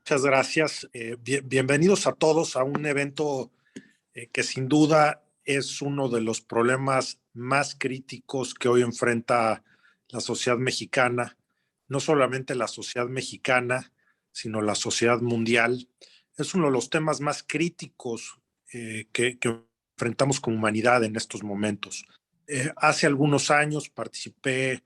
Muchas gracias. Bienvenidos a todos a un evento que sin duda es uno de los problemas más críticos que hoy enfrenta la sociedad mexicana, no solamente la sociedad mexicana, sino la sociedad mundial. Es uno de los temas más críticos que enfrentamos como humanidad en estos momentos. Hace algunos años participé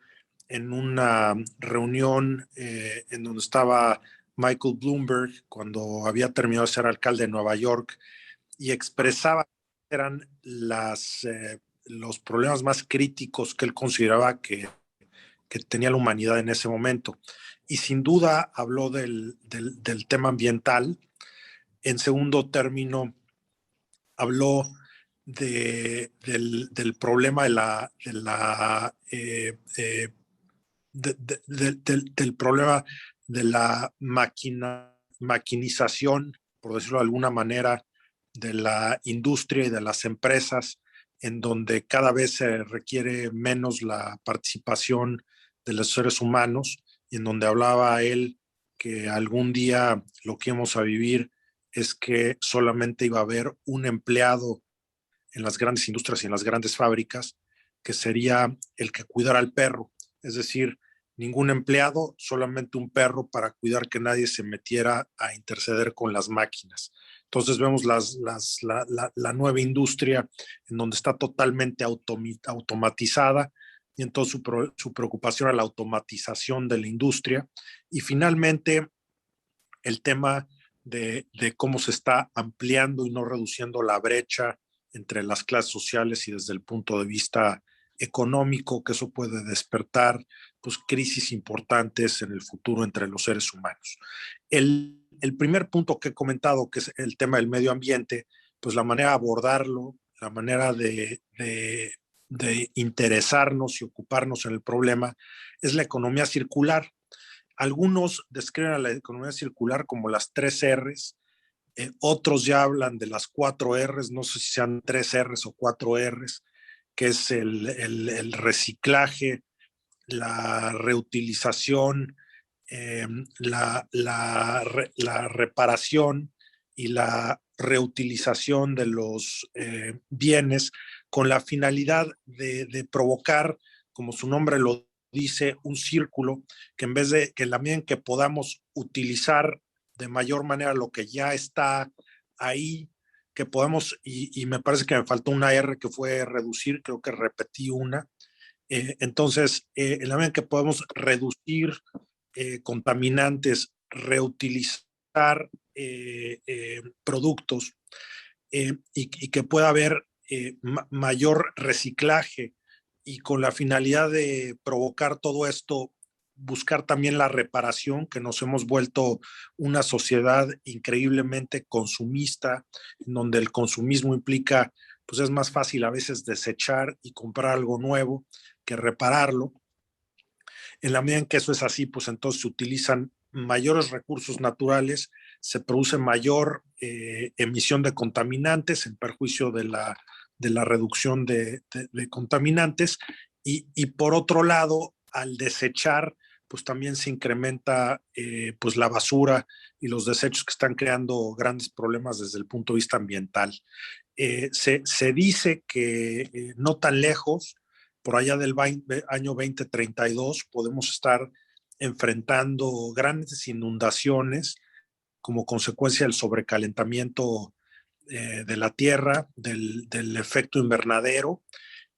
en una reunión en donde estaba Michael Bloomberg cuando había terminado de ser alcalde de Nueva York y expresaba que eran los problemas más críticos que él consideraba que tenía la humanidad en ese momento. Y sin duda habló del tema ambiental. En segundo término, habló del problema del problema de la maquinización, por decirlo de alguna manera, de la industria y de las empresas, en donde cada vez se requiere menos la participación de los seres humanos, y en donde hablaba él que algún día lo que íbamos a vivir es que solamente iba a haber un empleado en las grandes industrias y en las grandes fábricas, que sería el que cuidara al perro. Es decir, ningún empleado, solamente un perro para cuidar que nadie se metiera a interceder con las máquinas. Entonces vemos la nueva industria en donde está totalmente automatizada, y entonces su preocupación a la automatización de la industria. Y finalmente el tema de cómo se está ampliando y no reduciendo la brecha entre las clases sociales, y desde el punto de vista económico, que eso puede despertar pues, crisis importantes en el futuro entre los seres humanos. El primer punto que he comentado, que es el tema del medio ambiente, pues la manera de abordarlo, la manera de interesarnos y ocuparnos en el problema, es la economía circular. Algunos describen a la economía circular como las 3 Rs, otros ya hablan de las 4 Rs, no sé si sean 3 Rs o 4 Rs, que es el reciclaje, la reutilización, eh, la reparación y la reutilización de los bienes, con la finalidad de provocar, como su nombre lo dice, un círculo que, en vez de que en la medida en que podamos utilizar de mayor manera lo que ya está ahí, que podamos, y me parece que me faltó una R que fue reducir, creo que repetí una. Entonces, en la medida en que podemos reducir contaminantes, reutilizar productos, y que pueda haber mayor reciclaje, y con la finalidad de provocar todo esto, buscar también la reparación, que nos hemos vuelto una sociedad increíblemente consumista, en donde el consumismo implica, pues es más fácil a veces desechar y comprar algo nuevo que repararlo. En la medida en que eso es así, pues entonces se utilizan mayores recursos naturales, se produce mayor emisión de contaminantes en perjuicio de la reducción de contaminantes, y por otro lado, al desechar, pues también se incrementa pues la basura y los desechos, que están creando grandes problemas desde el punto de vista ambiental. Se dice que no tan lejos, por allá del año 2032, podemos estar enfrentando grandes inundaciones como consecuencia del sobrecalentamiento de la Tierra, del efecto invernadero,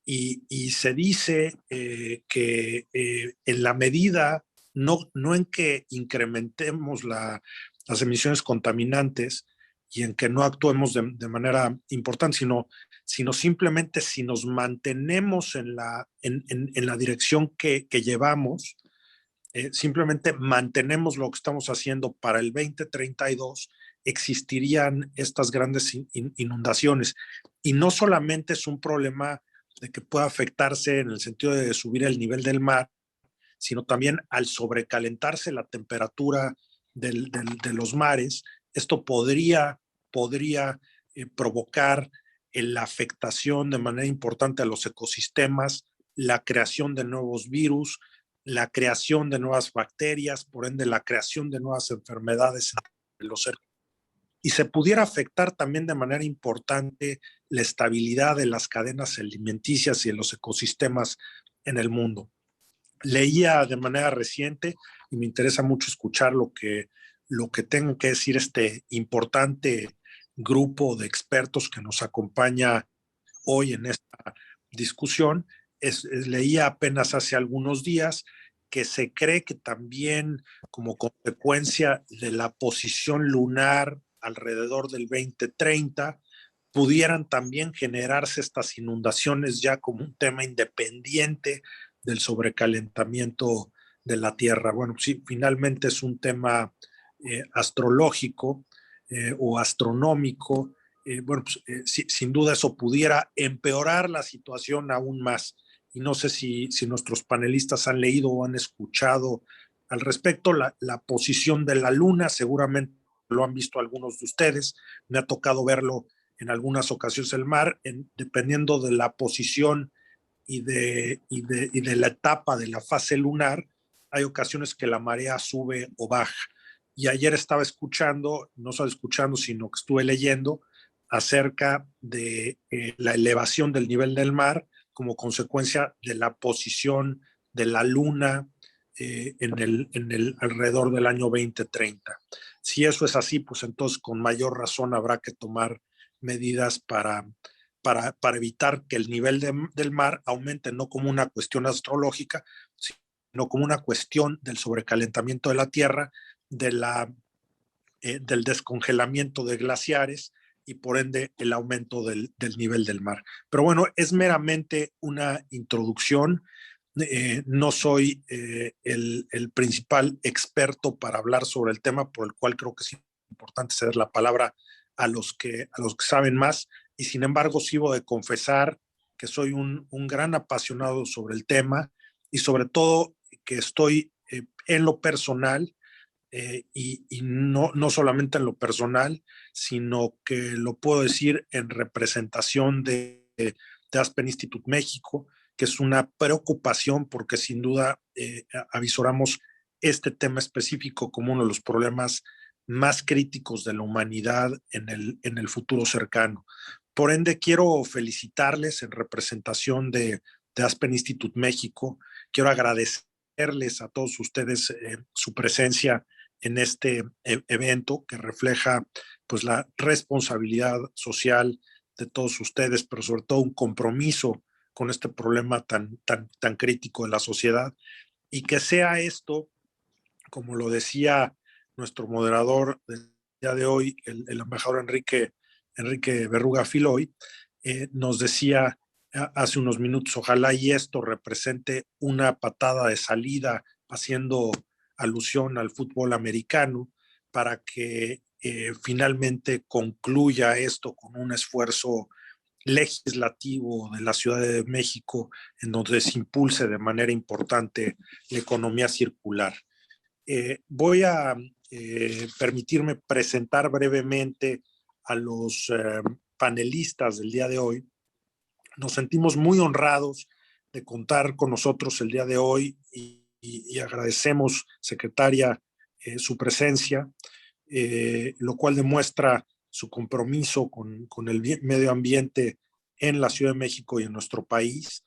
y se dice que en la medida, no en que incrementemos las emisiones contaminantes y en que no actuemos de manera importante, sino simplemente si nos mantenemos en la dirección que llevamos, simplemente mantenemos lo que estamos haciendo para el 2032, existirían estas grandes inundaciones. Y no solamente es un problema de que pueda afectarse en el sentido de subir el nivel del mar, sino también al sobrecalentarse la temperatura de los mares, esto podría provocar la afectación de manera importante a los ecosistemas, la creación de nuevos virus, la creación de nuevas bacterias, por ende la creación de nuevas enfermedades los y se pudiera afectar también de manera importante la estabilidad de las cadenas alimenticias y de los ecosistemas en el mundo. Leía de manera reciente y me interesa mucho escuchar lo que tenga que decir este importante grupo de expertos que nos acompaña hoy en esta discusión. Leía apenas hace algunos días que se cree que también como consecuencia de la posición lunar alrededor del 2030 pudieran también generarse estas inundaciones ya como un tema independiente del sobrecalentamiento de la Tierra. Bueno, sí, finalmente es un tema astrológico o astronómico. Bueno, pues, sin duda eso pudiera empeorar la situación aún más. Y no sé si nuestros panelistas han leído o han escuchado al respecto la posición de la Luna. Seguramente lo han visto algunos de ustedes. Me ha tocado verlo en algunas ocasiones el mar, dependiendo de la posición y de la etapa de la fase lunar, hay ocasiones que la marea sube o baja. Y ayer estaba escuchando, no solo escuchando, sino que estuve leyendo acerca de la elevación del nivel del mar como consecuencia de la posición de la luna en el alrededor del año 2030. Si eso es así, pues entonces con mayor razón habrá que tomar medidas para evitar que el nivel del mar aumente, no como una cuestión astrológica, sino como una cuestión del sobrecalentamiento de la Tierra, del descongelamiento de glaciares y por ende el aumento del nivel del mar. Pero bueno, es meramente una introducción. No soy el principal experto para hablar sobre el tema, por el cual creo que es importante ceder la palabra a los que saben más. Y sin embargo, sigo de confesar que soy un gran apasionado sobre el tema y sobre todo que estoy en lo personal y no solamente en lo personal, sino que lo puedo decir en representación de Aspen Institute México, que es una preocupación porque sin duda avisoramos este tema específico como uno de los problemas más críticos de la humanidad en el futuro cercano. Por ende, quiero felicitarles en representación de Aspen Institute México. Quiero agradecerles a todos ustedes su presencia en este evento que refleja pues la responsabilidad social de todos ustedes, pero sobre todo un compromiso con este problema tan crítico de la sociedad y que sea esto, como lo decía nuestro moderador del día de hoy, el embajador Enrique Berruga Filoy, nos decía hace unos minutos, ojalá y esto represente una patada de salida haciendo alusión al fútbol americano para que finalmente concluya esto con un esfuerzo legislativo de la Ciudad de México en donde se impulse de manera importante la economía circular. Voy a permitirme presentar brevemente a los panelistas del día de hoy. Nos sentimos muy honrados de contar con nosotros el día de hoy y agradecemos, secretaria, su presencia, lo cual demuestra su compromiso con el medio ambiente en la Ciudad de México y en nuestro país.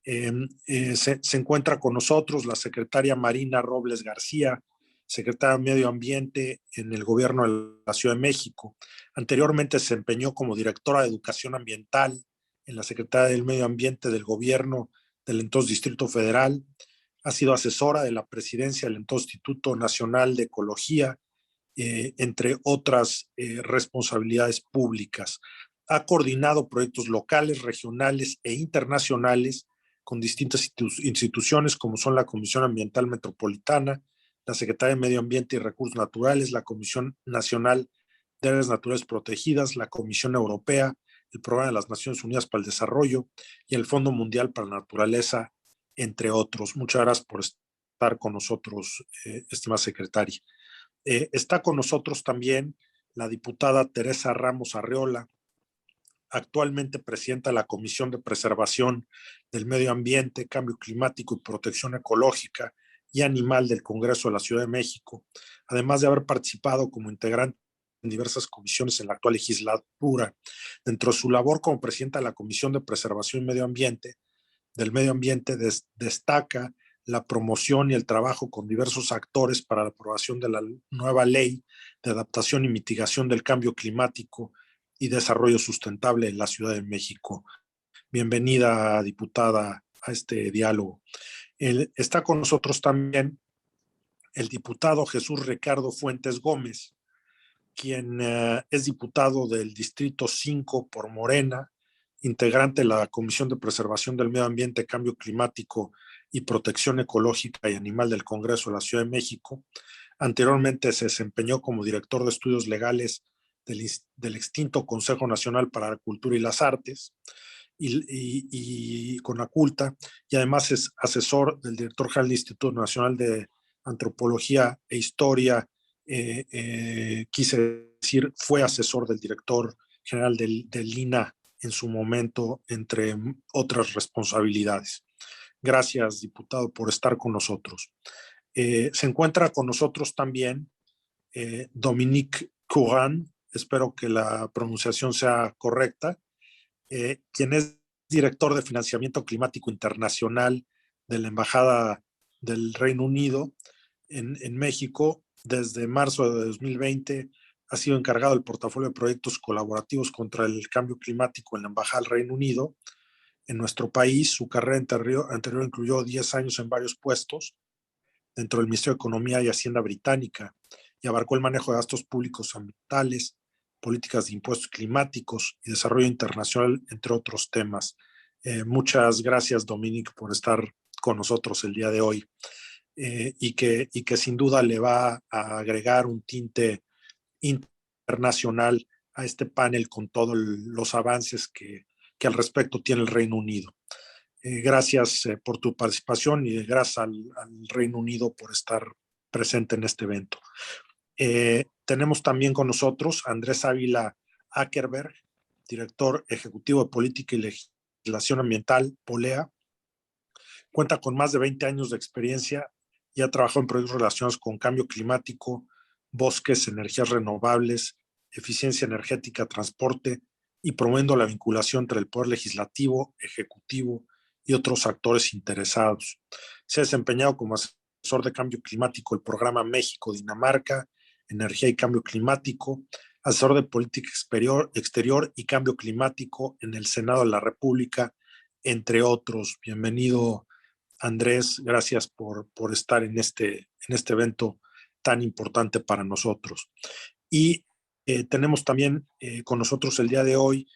Se encuentra con nosotros la secretaria Marina Robles García, secretaria de Medio Ambiente en el gobierno de la Ciudad de México. Anteriormente se desempeñó como directora de Educación Ambiental en la Secretaría del Medio Ambiente del gobierno del entonces Distrito Federal. Ha sido asesora de la presidencia del entonces Instituto Nacional de Ecología, entre otras responsabilidades públicas. Ha coordinado proyectos locales, regionales e internacionales con distintas instituciones como son la Comisión Ambiental Metropolitana, la Secretaría de Medio Ambiente y Recursos Naturales, la Comisión Nacional de Áreas Naturales Protegidas, la Comisión Europea, el Programa de las Naciones Unidas para el Desarrollo y el Fondo Mundial para la Naturaleza, entre otros. Muchas gracias por estar con nosotros, estimada secretaria. Está con nosotros también la diputada Teresa Ramos Arreola, actualmente presidenta de la Comisión de Preservación del Medio Ambiente, Cambio Climático y Protección Ecológica y Animal del Congreso de la Ciudad de México, además de haber participado como integrante en diversas comisiones en la actual legislatura. Dentro de su labor como presidenta de la Comisión de Preservación y Medio Ambiente, destaca la promoción y el trabajo con diversos actores para la aprobación de la nueva ley de adaptación y mitigación del cambio climático y desarrollo sustentable en la Ciudad de México. Bienvenida, diputada, a este diálogo. Está con nosotros también el diputado Jesús Ricardo Fuentes Gómez, quien es diputado del Distrito 5 por Morena, integrante de la Comisión de Preservación del Medio Ambiente, Cambio Climático y Protección Ecológica y Animal del Congreso de la Ciudad de México. Anteriormente se desempeñó como director de estudios legales del extinto Consejo Nacional para la Cultura y las Artes y Conaculta, y además es asesor del director general del Instituto Nacional de Antropología e Historia. Quise decir, fue asesor del director general del INAH en su momento, entre otras responsabilidades. Gracias, diputado, por estar con nosotros. Se encuentra con nosotros también Dominique Couran, espero que la pronunciación sea correcta, quien es director de Financiamiento Climático Internacional de la Embajada del Reino Unido en México. Desde marzo de 2020 ha sido encargado del portafolio de proyectos colaborativos contra el cambio climático en la Embajada del Reino Unido. En nuestro país, su carrera anterior incluyó 10 años en varios puestos dentro del Ministerio de Economía y Hacienda británica y abarcó el manejo de gastos públicos ambientales, políticas de impuestos climáticos y desarrollo internacional, entre otros temas. Muchas gracias, Dominique, por estar con nosotros el día de hoy y que sin duda le va a agregar un tinte internacional a este panel con todos los avances que al respecto tiene el Reino Unido. Gracias por tu participación y gracias al Reino Unido por estar presente en este evento. Tenemos también con nosotros a Andrés Ávila Ackerberg, director ejecutivo de Política y Legislación Ambiental, POLEA. Cuenta con más de 20 años de experiencia y ha trabajado en proyectos relacionados con cambio climático, bosques, energías renovables, eficiencia energética, transporte y promoviendo la vinculación entre el poder legislativo, ejecutivo y otros actores interesados. Se ha desempeñado como asesor de cambio climático del programa México-Dinamarca, Energía y Cambio Climático, asesor de política exterior y cambio climático en el Senado de la República, entre otros. Bienvenido, Andrés, gracias por estar en este evento tan importante para nosotros. Y tenemos también con nosotros el día de hoy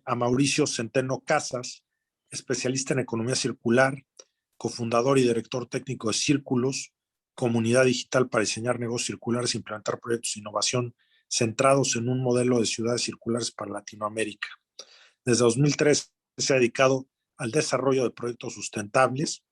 a Mauricio Centeno Casas, especialista en economía circular, cofundador y director técnico de Círculos, comunidad digital para diseñar negocios circulares e implementar proyectos de innovación centrados en un modelo de ciudades circulares para Latinoamérica. Desde 2003 se ha dedicado al desarrollo de proyectos sustentables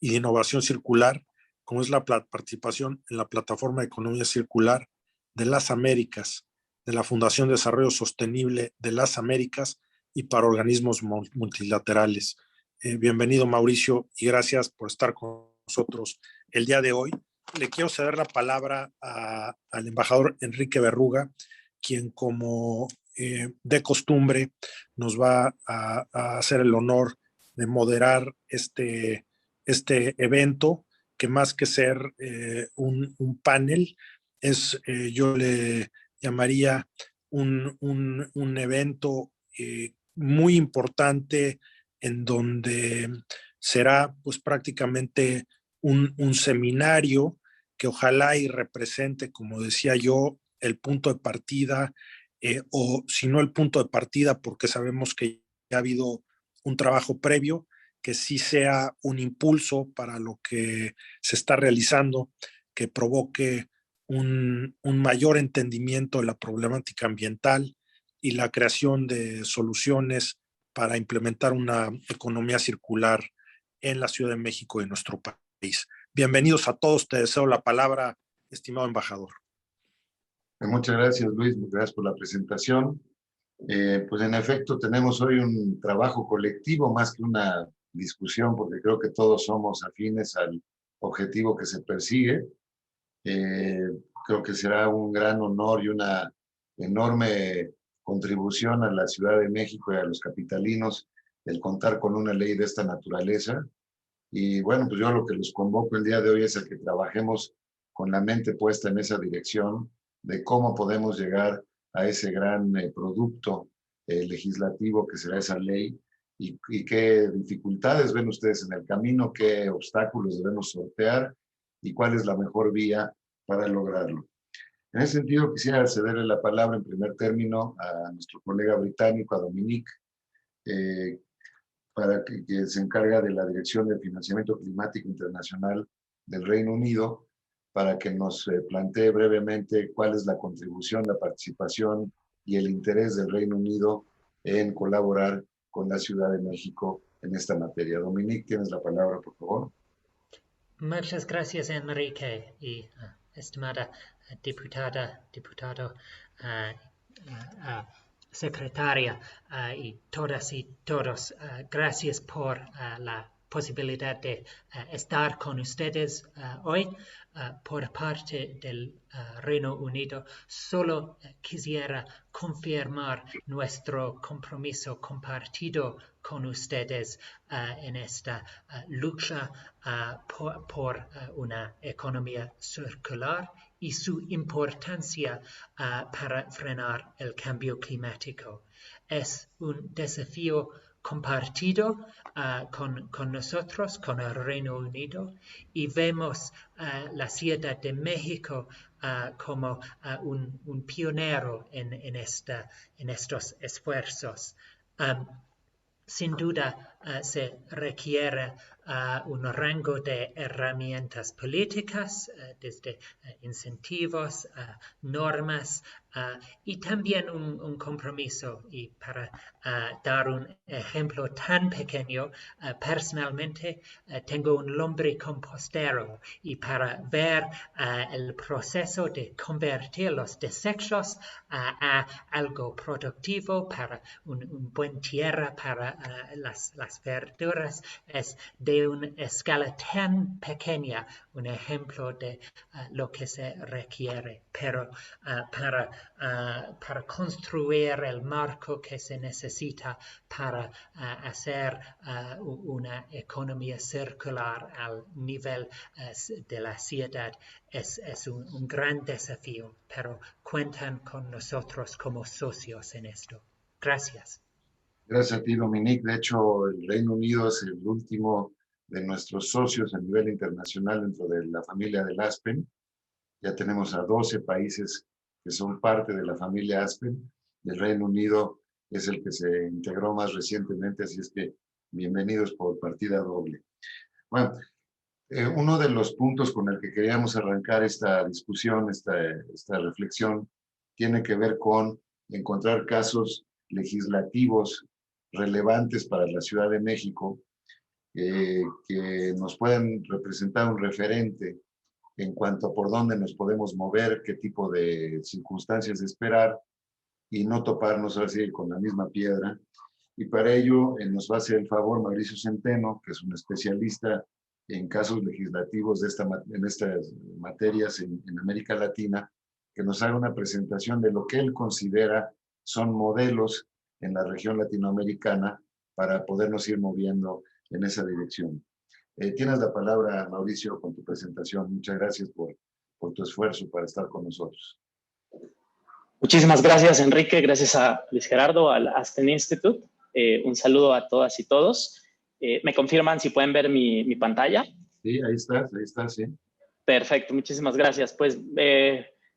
y de innovación circular, como es la participación en la Plataforma de Economía Circular de las Américas, de la Fundación de Desarrollo Sostenible de las Américas y para organismos multilaterales. Bienvenido, Mauricio, y gracias por estar con nosotros el día de hoy. Le quiero ceder la palabra al embajador Enrique Berruga, quien como de costumbre nos va a hacer el honor de moderar este evento, que más que ser un panel, yo le llamaría un evento muy importante en donde será pues prácticamente un seminario que ojalá y represente, como decía yo, el punto de partida, o si no el punto de partida, porque sabemos que ya ha habido un trabajo previo, que sí sea un impulso para lo que se está realizando, que provoque un mayor entendimiento de la problemática ambiental y la creación de soluciones para implementar una economía circular en la Ciudad de México y en nuestro país. Bienvenidos a todos, te deseo la palabra, estimado embajador. Muchas gracias, Luis, gracias por la presentación. Pues en efecto tenemos hoy un trabajo colectivo más que una discusión, porque creo que todos somos afines al objetivo que se persigue. Creo que será un gran honor y una enorme contribución a la Ciudad de México y a los capitalinos el contar con una ley de esta naturaleza. Y bueno, pues yo lo que los convoco el día de hoy es a que trabajemos con la mente puesta en esa dirección de cómo podemos llegar a ese gran producto legislativo que será esa ley y qué dificultades ven ustedes en el camino, qué obstáculos debemos sortear y cuál es la mejor vía para lograrlo. En ese sentido, quisiera cederle la palabra en primer término a nuestro colega británico, a Dominique, eh, que se encarga de la Dirección de Financiamiento Climático Internacional del Reino Unido, para que nos plantee brevemente cuál es la contribución, la participación y el interés del Reino Unido en colaborar con la Ciudad de México en esta materia. Dominique, tienes la palabra, por favor. Muchas gracias, Enrique, y estimada diputado, secretaria y todas y todos, gracias por la posibilidad de estar con ustedes hoy. Por parte del Reino Unido, solo quisiera confirmar nuestro compromiso compartido con ustedes en esta lucha por una economía circular y su importancia para frenar el cambio climático. Es un desafío compartido con nosotros, con el Reino Unido, y vemos la Ciudad de México como un pionero en estos esfuerzos. Sin duda se requiere un rango de herramientas políticas, desde incentivos, normas y también un compromiso. Y para dar un ejemplo tan pequeño, personalmente tengo un lombricompostero, y para ver el proceso de convertir los desechos a algo productivo para un buen tierra para las verduras es de una escala tan pequeña, un ejemplo de lo que se requiere, pero para construir el marco que se necesita para hacer una economía circular al nivel de la ciudad es un gran desafío, pero cuentan con nosotros como socios en esto. Gracias. Gracias a ti, Dominique. De hecho, el Reino Unido es el último de nuestros socios a nivel internacional dentro de la familia del Aspen. Ya tenemos a 12 países que son parte de la familia Aspen. El Reino Unido es el que se integró más recientemente, así es que bienvenidos por partida doble. Bueno, uno de los puntos con el que queríamos arrancar esta discusión, esta reflexión, tiene que ver con encontrar casos legislativos relevantes para la Ciudad de México que nos puedan representar un referente en cuanto a por dónde nos podemos mover, qué tipo de circunstancias esperar y no toparnos así con la misma piedra. Y para ello nos va a hacer el favor Mauricio Centeno, que es un especialista en casos legislativos en estas materias en América Latina, que nos haga una presentación de lo que él considera son modelos en la región latinoamericana para podernos ir moviendo en esa dirección. Tienes la palabra, Mauricio, con tu presentación. Muchas gracias por tu esfuerzo para estar con nosotros. Muchísimas gracias, Enrique. Gracias a Luis Gerardo, al Aspen Institute. Un saludo a todas y todos. ¿Me confirman si pueden ver mi pantalla? Sí, ahí estás, sí. Perfecto, muchísimas gracias. Pues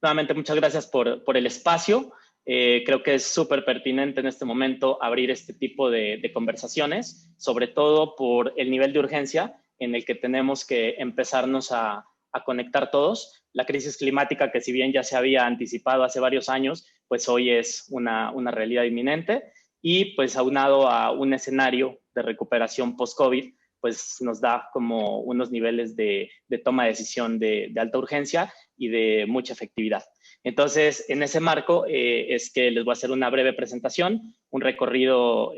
nuevamente muchas gracias por el espacio. Creo que es súper pertinente en este momento abrir este tipo de conversaciones, sobre todo por el nivel de urgencia en el que tenemos que empezarnos a conectar todos. La crisis climática, que si bien ya se había anticipado hace varios años, pues hoy es una realidad inminente, y pues aunado a un escenario de recuperación post-COVID, pues nos da como unos niveles de toma de decisión de alta urgencia y de mucha efectividad. Entonces, en ese marco es que les voy a hacer una breve presentación, un recorrido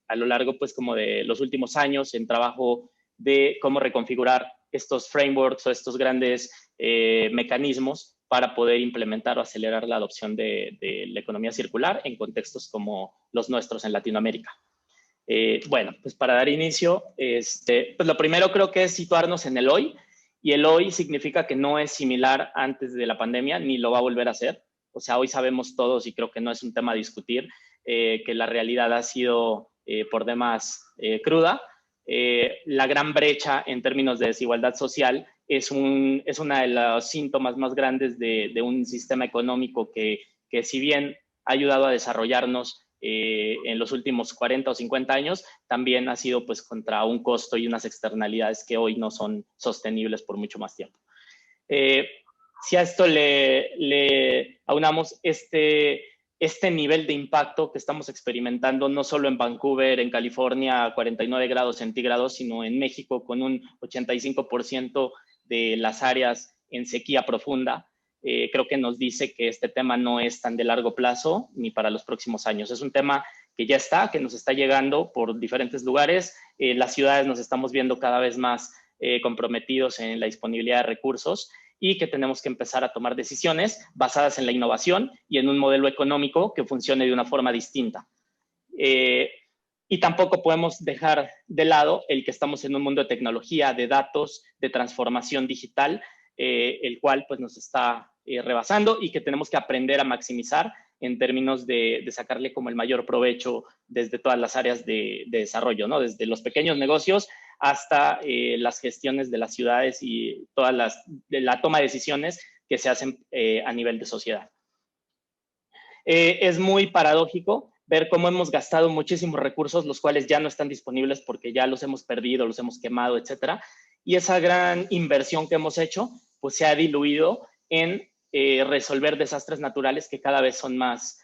a lo largo pues como de los últimos años en trabajo de cómo reconfigurar estos frameworks o estos grandes mecanismos para poder implementar o acelerar la adopción de la economía circular en contextos como los nuestros en Latinoamérica. Bueno, pues para dar inicio, pues lo primero creo que es situarnos en el hoy, y el hoy significa que no es similar antes de la pandemia, ni lo va a volver a ser. O sea, hoy sabemos todos, y creo que no es un tema a discutir, que la realidad ha sido por demás cruda. La gran brecha en términos de desigualdad social es una de los síntomas más grandes de un sistema económico que si bien ha ayudado a desarrollarnos en los últimos 40 o 50 años, también ha sido pues contra un costo y unas externalidades que hoy no son sostenibles por mucho más tiempo. Si a esto le aunamos este nivel de impacto que estamos experimentando, no solo en Vancouver, en California, a 49 grados centígrados, sino en México con un 85% de las áreas en sequía profunda, creo que nos dice que este tema no es tan de largo plazo ni para los próximos años. Es un tema que ya está, que nos está llegando por diferentes lugares. Las ciudades nos estamos viendo cada vez más comprometidos en la disponibilidad de recursos, y que tenemos que empezar a tomar decisiones basadas en la innovación y en un modelo económico que funcione de una forma distinta. Y tampoco podemos dejar de lado el que estamos en un mundo de tecnología, de datos, de transformación digital, el cual pues nos está rebasando, y que tenemos que aprender a maximizar en términos de sacarle como el mayor provecho desde todas las áreas de desarrollo, ¿no? Desde los pequeños negocios hasta las gestiones de las ciudades y de la toma de decisiones que se hacen a nivel de sociedad. Es muy paradójico ver cómo hemos gastado muchísimos recursos, los cuales ya no están disponibles porque ya los hemos perdido, los hemos quemado, etcétera. Y esa gran inversión que hemos hecho, pues se ha diluido en resolver desastres naturales que cada vez son más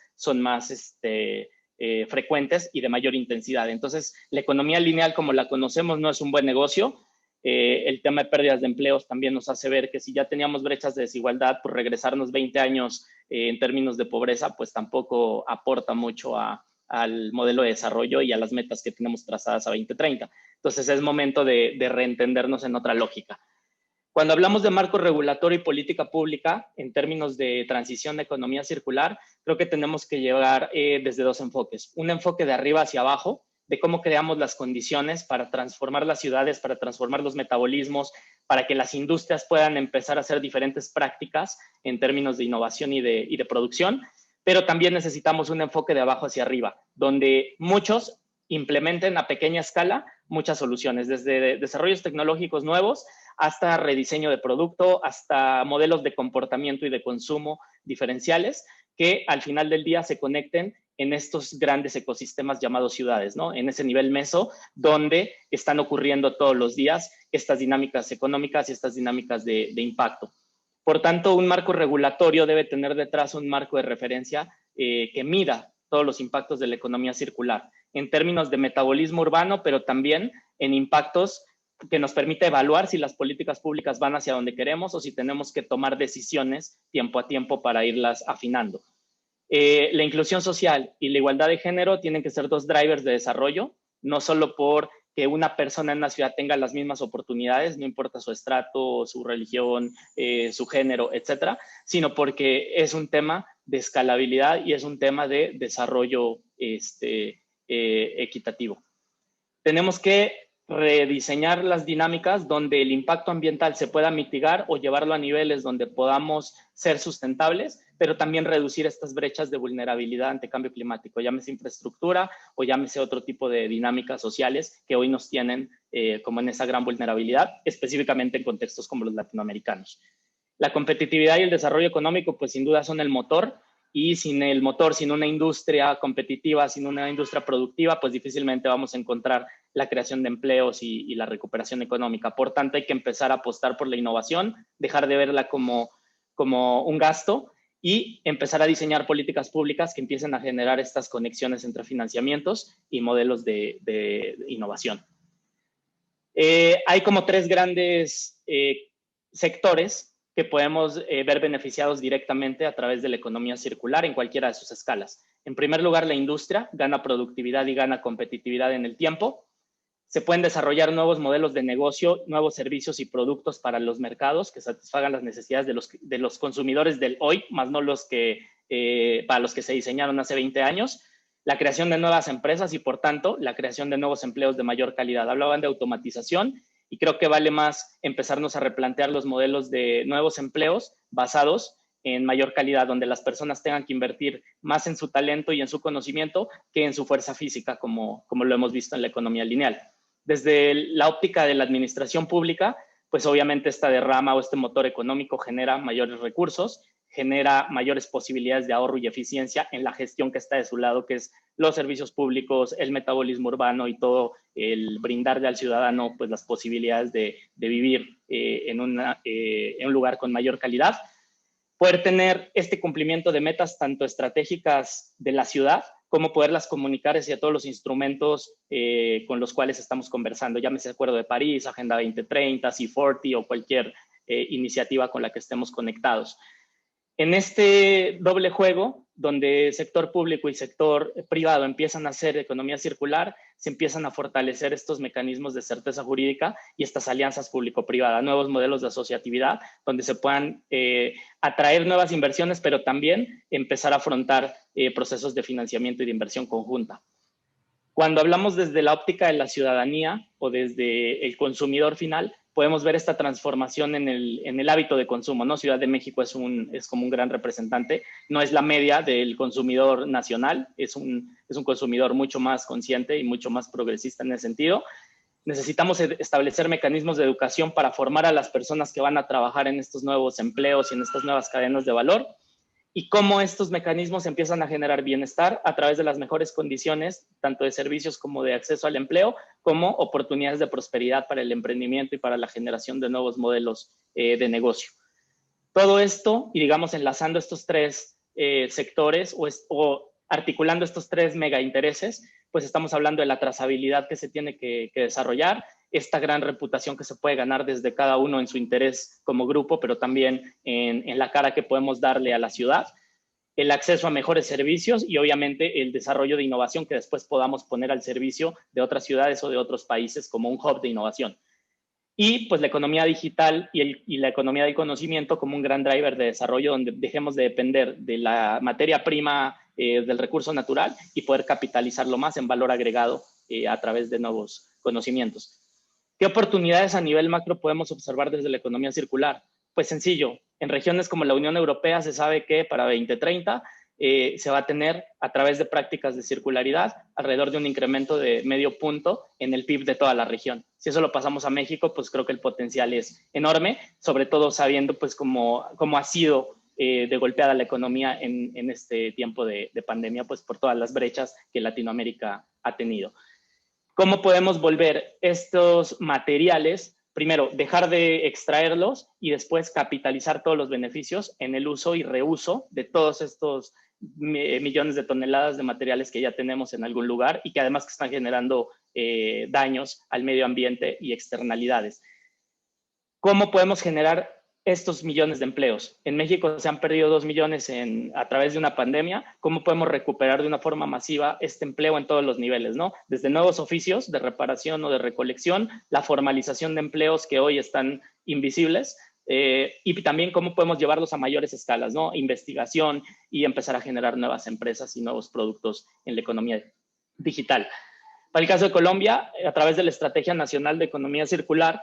frecuentes y de mayor intensidad. Entonces, la economía lineal como la conocemos no es un buen negocio. El tema de pérdidas de empleos también nos hace ver que si ya teníamos brechas de desigualdad, pues regresarnos 20 años en términos de pobreza, pues tampoco aporta mucho al modelo de desarrollo y a las metas que tenemos trazadas a 2030. Entonces, es momento de reentendernos en otra lógica. Cuando hablamos de marco regulatorio y política pública, en términos de transición de economía circular, creo que tenemos que llevar desde dos enfoques. Un enfoque de arriba hacia abajo, de cómo creamos las condiciones para transformar las ciudades, para transformar los metabolismos, para que las industrias puedan empezar a hacer diferentes prácticas en términos de innovación y de producción. Pero también necesitamos un enfoque de abajo hacia arriba, donde muchos implementen a pequeña escala muchas soluciones, desde desarrollos tecnológicos nuevos hasta rediseño de producto, hasta modelos de comportamiento y de consumo diferenciales que al final del día se conecten en estos grandes ecosistemas llamados ciudades, ¿no? En ese nivel meso, donde están ocurriendo todos los días estas dinámicas económicas y estas dinámicas de impacto. Por tanto, un marco regulatorio debe tener detrás un marco de referencia que mida todos los impactos de la economía circular, en términos de metabolismo urbano, pero también en impactos que nos permite evaluar si las políticas públicas van hacia donde queremos o si tenemos que tomar decisiones tiempo a tiempo para irlas afinando. La inclusión social y la igualdad de género tienen que ser dos drivers de desarrollo, no solo por que una persona en una ciudad tenga las mismas oportunidades, no importa su estrato, su religión, su género, etcétera, sino porque es un tema de escalabilidad y es un tema de desarrollo equitativo. Tenemos que rediseñar las dinámicas donde el impacto ambiental se pueda mitigar o llevarlo a niveles donde podamos ser sustentables, pero también reducir estas brechas de vulnerabilidad ante cambio climático, llámese infraestructura o llámese otro tipo de dinámicas sociales que hoy nos tienen como en esa gran vulnerabilidad, específicamente en contextos como los latinoamericanos. La competitividad y el desarrollo económico, pues sin duda son el motor, y sin el motor, sin una industria competitiva, sin una industria productiva, pues difícilmente vamos a encontrar la creación de empleos y la recuperación económica. Por tanto, hay que empezar a apostar por la innovación, dejar de verla como un gasto y empezar a diseñar políticas públicas que empiecen a generar estas conexiones entre financiamientos y modelos de innovación. Hay como tres grandes sectores que podemos ver beneficiados directamente a través de la economía circular en cualquiera de sus escalas. En primer lugar, la industria gana productividad y gana competitividad en el tiempo. Se pueden desarrollar nuevos modelos de negocio, nuevos servicios y productos para los mercados que satisfagan las necesidades de los consumidores del hoy, más no para los que se diseñaron hace 20 años. La creación de nuevas empresas y, por tanto, la creación de nuevos empleos de mayor calidad. Hablaban de automatización y creo que vale más empezarnos a replantear los modelos de nuevos empleos basados en mayor calidad, donde las personas tengan que invertir más en su talento y en su conocimiento que en su fuerza física, como lo hemos visto en la economía lineal. Desde la óptica de la administración pública, pues obviamente esta derrama o este motor económico genera mayores recursos, genera mayores posibilidades de ahorro y eficiencia en la gestión que está de su lado, que es los servicios públicos, el metabolismo urbano y todo el brindarle al ciudadano pues las posibilidades de vivir en un lugar con mayor calidad. Poder tener este cumplimiento de metas tanto estratégicas de la ciudad como poderlas comunicar hacia todos los instrumentos con los cuales estamos conversando. Llámese Acuerdo de París, Agenda 2030, C40 o cualquier iniciativa con la que estemos conectados. En este doble juego, donde sector público y sector privado empiezan a hacer economía circular, se empiezan a fortalecer estos mecanismos de certeza jurídica y estas alianzas público-privadas, nuevos modelos de asociatividad, donde se puedan atraer nuevas inversiones, pero también empezar a afrontar procesos de financiamiento y de inversión conjunta. Cuando hablamos desde la óptica de la ciudadanía o desde el consumidor final, podemos ver esta transformación en el hábito de consumo, ¿no? Ciudad de México es como un gran representante, no es la media del consumidor nacional, es un consumidor mucho más consciente y mucho más progresista en ese sentido. Necesitamos establecer mecanismos de educación para formar a las personas que van a trabajar en estos nuevos empleos y en estas nuevas cadenas de valor, y cómo estos mecanismos empiezan a generar bienestar a través de las mejores condiciones, tanto de servicios como de acceso al empleo, como oportunidades de prosperidad para el emprendimiento y para la generación de nuevos modelos de negocio. Todo esto, y digamos enlazando estos tres sectores o articulando estos tres mega intereses, pues estamos hablando de la trazabilidad que se tiene que desarrollar, esta gran reputación que se puede ganar desde cada uno en su interés como grupo, pero también en la cara que podemos darle a la ciudad, el acceso a mejores servicios y obviamente el desarrollo de innovación que después podamos poner al servicio de otras ciudades o de otros países como un hub de innovación. Y pues la economía digital y la economía del conocimiento como un gran driver de desarrollo donde dejemos de depender de la materia prima del recurso natural y poder capitalizarlo más en valor agregado a través de nuevos conocimientos. ¿Qué oportunidades a nivel macro podemos observar desde la economía circular? Pues sencillo, en regiones como la Unión Europea se sabe que para 2030 se va a tener a través de prácticas de circularidad alrededor de un incremento de medio punto en el PIB de toda la región. Si eso lo pasamos a México, pues creo que el potencial es enorme, sobre todo sabiendo pues cómo ha sido de golpeada la economía en este tiempo de pandemia, pues por todas las brechas que Latinoamérica ha tenido. ¿Cómo podemos volver estos materiales, primero, dejar de extraerlos y después capitalizar todos los beneficios en el uso y reuso de todos estos millones de toneladas de materiales que ya tenemos en algún lugar y que además que están generando daños al medio ambiente y externalidades? ¿Cómo podemos generar estos millones de empleos? En México se han perdido 2 millones a través de una pandemia. ¿Cómo podemos recuperar de una forma masiva este empleo en todos los niveles, ¿no? Desde nuevos oficios de reparación o de recolección, la formalización de empleos que hoy están invisibles, y también cómo podemos llevarlos a mayores escalas, ¿no? Investigación y empezar a generar nuevas empresas y nuevos productos en la economía digital. Para el caso de Colombia, a través de la Estrategia Nacional de Economía Circular,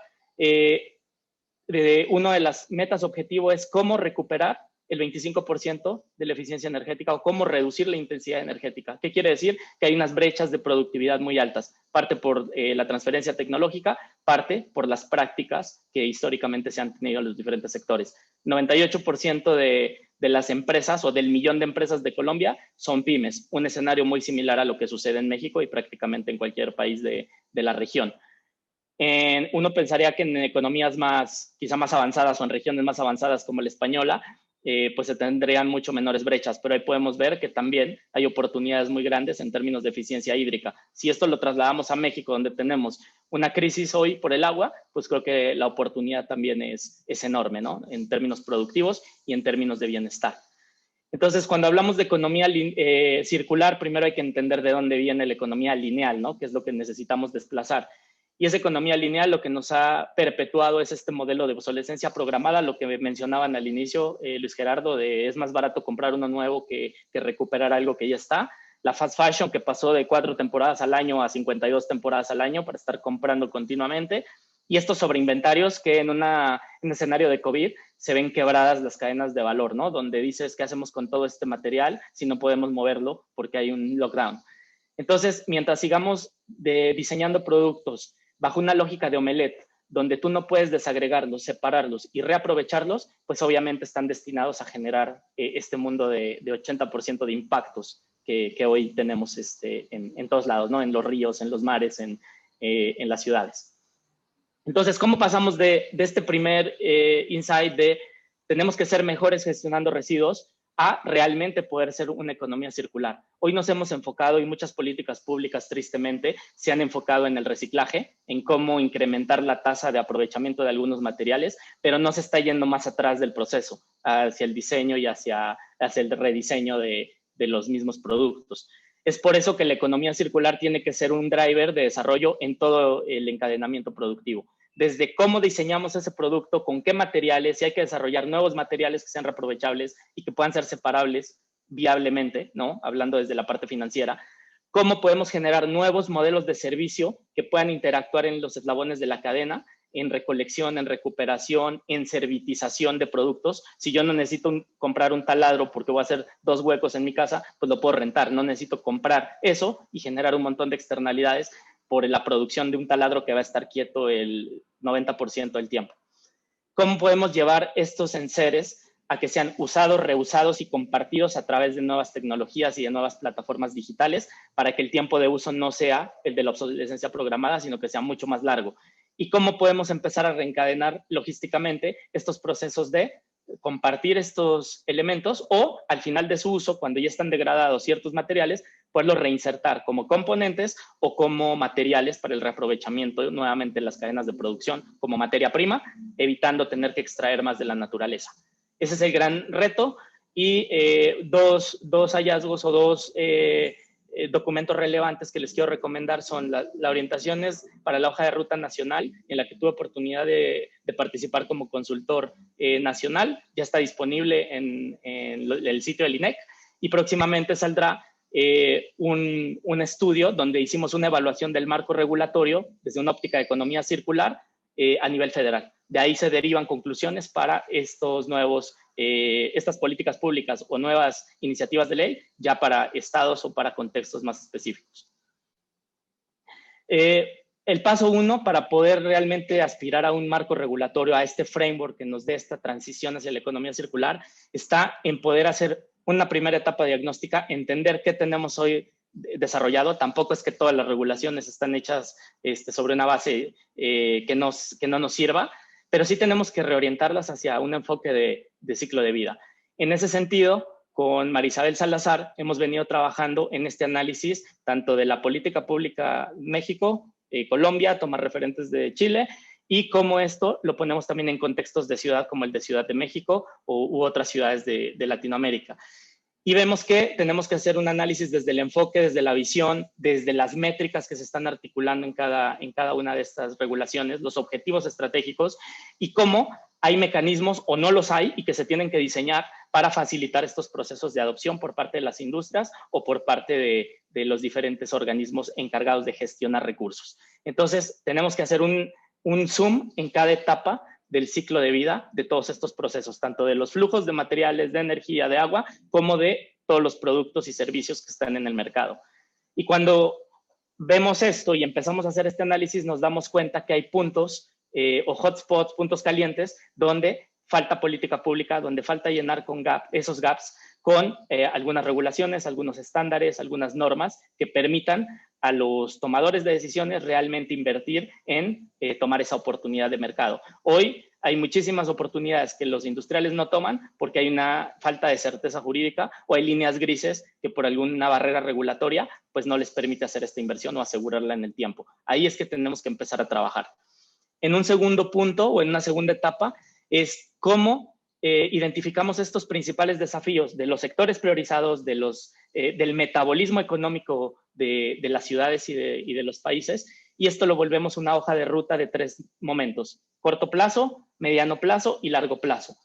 una de las metas objetivo es cómo recuperar el 25% de la eficiencia energética o cómo reducir la intensidad energética. ¿Qué quiere decir? Que hay unas brechas de productividad muy altas, parte por la transferencia tecnológica, parte por las prácticas que históricamente se han tenido en los diferentes sectores. 98% de las empresas o del millón de empresas de Colombia son pymes, un escenario muy similar a lo que sucede en México y prácticamente en cualquier país de la región. Uno pensaría que en economías quizá más avanzadas o en regiones más avanzadas como la española, pues se tendrían mucho menores brechas, pero ahí podemos ver que también hay oportunidades muy grandes en términos de eficiencia hídrica. Si esto lo trasladamos a México, donde tenemos una crisis hoy por el agua, pues creo que la oportunidad también es enorme, ¿no? En términos productivos y en términos de bienestar. Entonces, cuando hablamos de economía circular, primero hay que entender de dónde viene la economía lineal, ¿no? Que es lo que necesitamos desplazar. Y esa economía lineal lo que nos ha perpetuado es este modelo de obsolescencia programada, lo que mencionaban al inicio, Luis Gerardo, de es más barato comprar uno nuevo que recuperar algo que ya está. La fast fashion, que pasó de 4 temporadas al año a 52 temporadas al año para estar comprando continuamente. Y estos sobreinventarios que en un escenario de COVID se ven quebradas las cadenas de valor, ¿no? Donde dices, ¿qué hacemos con todo este material si no podemos moverlo porque hay un lockdown? Entonces, mientras sigamos diseñando productos bajo una lógica de omelette, donde tú no puedes desagregarlos, separarlos y reaprovecharlos, pues obviamente están destinados a generar este mundo de 80% de impactos que hoy tenemos en todos lados, ¿no? En los ríos, en los mares, en las ciudades. Entonces, ¿cómo pasamos de este primer insight de tenemos que ser mejores gestionando residuos a realmente poder ser una economía circular? Hoy nos hemos enfocado y muchas políticas públicas tristemente se han enfocado en el reciclaje, en cómo incrementar la tasa de aprovechamiento de algunos materiales, pero no se está yendo más atrás del proceso, hacia el diseño y hacia el rediseño de los mismos productos. Es por eso que la economía circular tiene que ser un driver de desarrollo en todo el encadenamiento productivo. Desde cómo diseñamos ese producto, con qué materiales, si hay que desarrollar nuevos materiales que sean reaprovechables y que puedan ser separables viablemente, ¿no? Hablando desde la parte financiera. Cómo podemos generar nuevos modelos de servicio que puedan interactuar en los eslabones de la cadena, en recolección, en recuperación, en servitización de productos. Si yo no necesito comprar un taladro porque voy a hacer 2 huecos en mi casa, pues lo puedo rentar. No necesito comprar eso y generar un montón de externalidades por la producción de un taladro que va a estar quieto el 90% del tiempo. ¿Cómo podemos llevar estos enseres a que sean usados, reusados y compartidos a través de nuevas tecnologías y de nuevas plataformas digitales para que el tiempo de uso no sea el de la obsolescencia programada, sino que sea mucho más largo? ¿Y cómo podemos empezar a reencadenar logísticamente estos procesos de compartir estos elementos o al final de su uso, cuando ya están degradados ciertos materiales, poderlos reinsertar como componentes o como materiales para el reaprovechamiento nuevamente en las cadenas de producción como materia prima, evitando tener que extraer más de la naturaleza? Ese es el gran reto y dos hallazgos o dos documentos relevantes que les quiero recomendar son la orientaciones para la hoja de ruta nacional, en la que tuve oportunidad de participar como consultor nacional. Ya está disponible en el sitio del INEC y próximamente saldrá un estudio donde hicimos una evaluación del marco regulatorio desde una óptica de economía circular a nivel federal. De ahí se derivan conclusiones para estos nuevos estas políticas públicas o nuevas iniciativas de ley ya para estados o para contextos más específicos. El paso 1 para poder realmente aspirar a un marco regulatorio, a este framework que nos dé esta transición hacia la economía circular, está en poder hacer una primera etapa diagnóstica, entender qué tenemos hoy desarrollado. Tampoco es que todas las regulaciones están hechas sobre una base que no nos sirva, pero sí tenemos que reorientarlas hacia un enfoque de ciclo de vida. En ese sentido, con Marisabel Salazar hemos venido trabajando en este análisis tanto de la política pública México, Colombia, tomar referentes de Chile, y cómo esto lo ponemos también en contextos de ciudad como el de Ciudad de México u otras ciudades de Latinoamérica. Y vemos que tenemos que hacer un análisis desde el enfoque, desde la visión, desde las métricas que se están articulando en cada una de estas regulaciones, los objetivos estratégicos y cómo hay mecanismos o no los hay y que se tienen que diseñar para facilitar estos procesos de adopción por parte de las industrias o por parte de los diferentes organismos encargados de gestionar recursos. Entonces, tenemos que hacer un zoom en cada etapa del ciclo de vida de todos estos procesos, tanto de los flujos de materiales, de energía, de agua, como de todos los productos y servicios que están en el mercado. Y cuando vemos esto y empezamos a hacer este análisis, nos damos cuenta que hay puntos o hotspots, puntos calientes, donde falta política pública, donde falta llenar con esos gaps con algunas regulaciones, algunos estándares, algunas normas que permitan a los tomadores de decisiones realmente invertir en tomar esa oportunidad de mercado. Hoy hay muchísimas oportunidades que los industriales no toman porque hay una falta de certeza jurídica o hay líneas grises que por alguna barrera regulatoria pues no les permite hacer esta inversión o asegurarla en el tiempo. Ahí es que tenemos que empezar a trabajar. En un segundo punto o en una segunda etapa es cómo identificamos estos principales desafíos de los sectores priorizados, del metabolismo económico de las ciudades y de los países, y esto lo volvemos una hoja de ruta de 3 momentos: corto plazo, mediano plazo y largo plazo.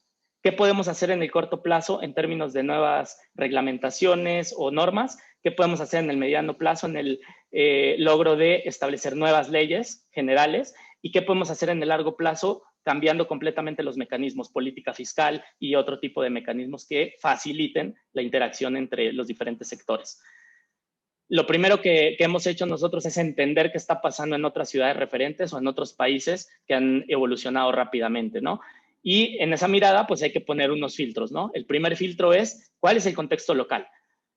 ¿Qué podemos hacer en el corto plazo en términos de nuevas reglamentaciones o normas? ¿Qué podemos hacer en el mediano plazo en el logro de establecer nuevas leyes generales? ¿Y qué podemos hacer en el largo plazo cambiando completamente los mecanismos, política fiscal y otro tipo de mecanismos que faciliten la interacción entre los diferentes sectores? Lo primero que hemos hecho nosotros es entender qué está pasando en otras ciudades referentes o en otros países que han evolucionado rápidamente, ¿no? Y en esa mirada, pues hay que poner unos filtros, ¿no? El primer filtro es, ¿cuál es el contexto local?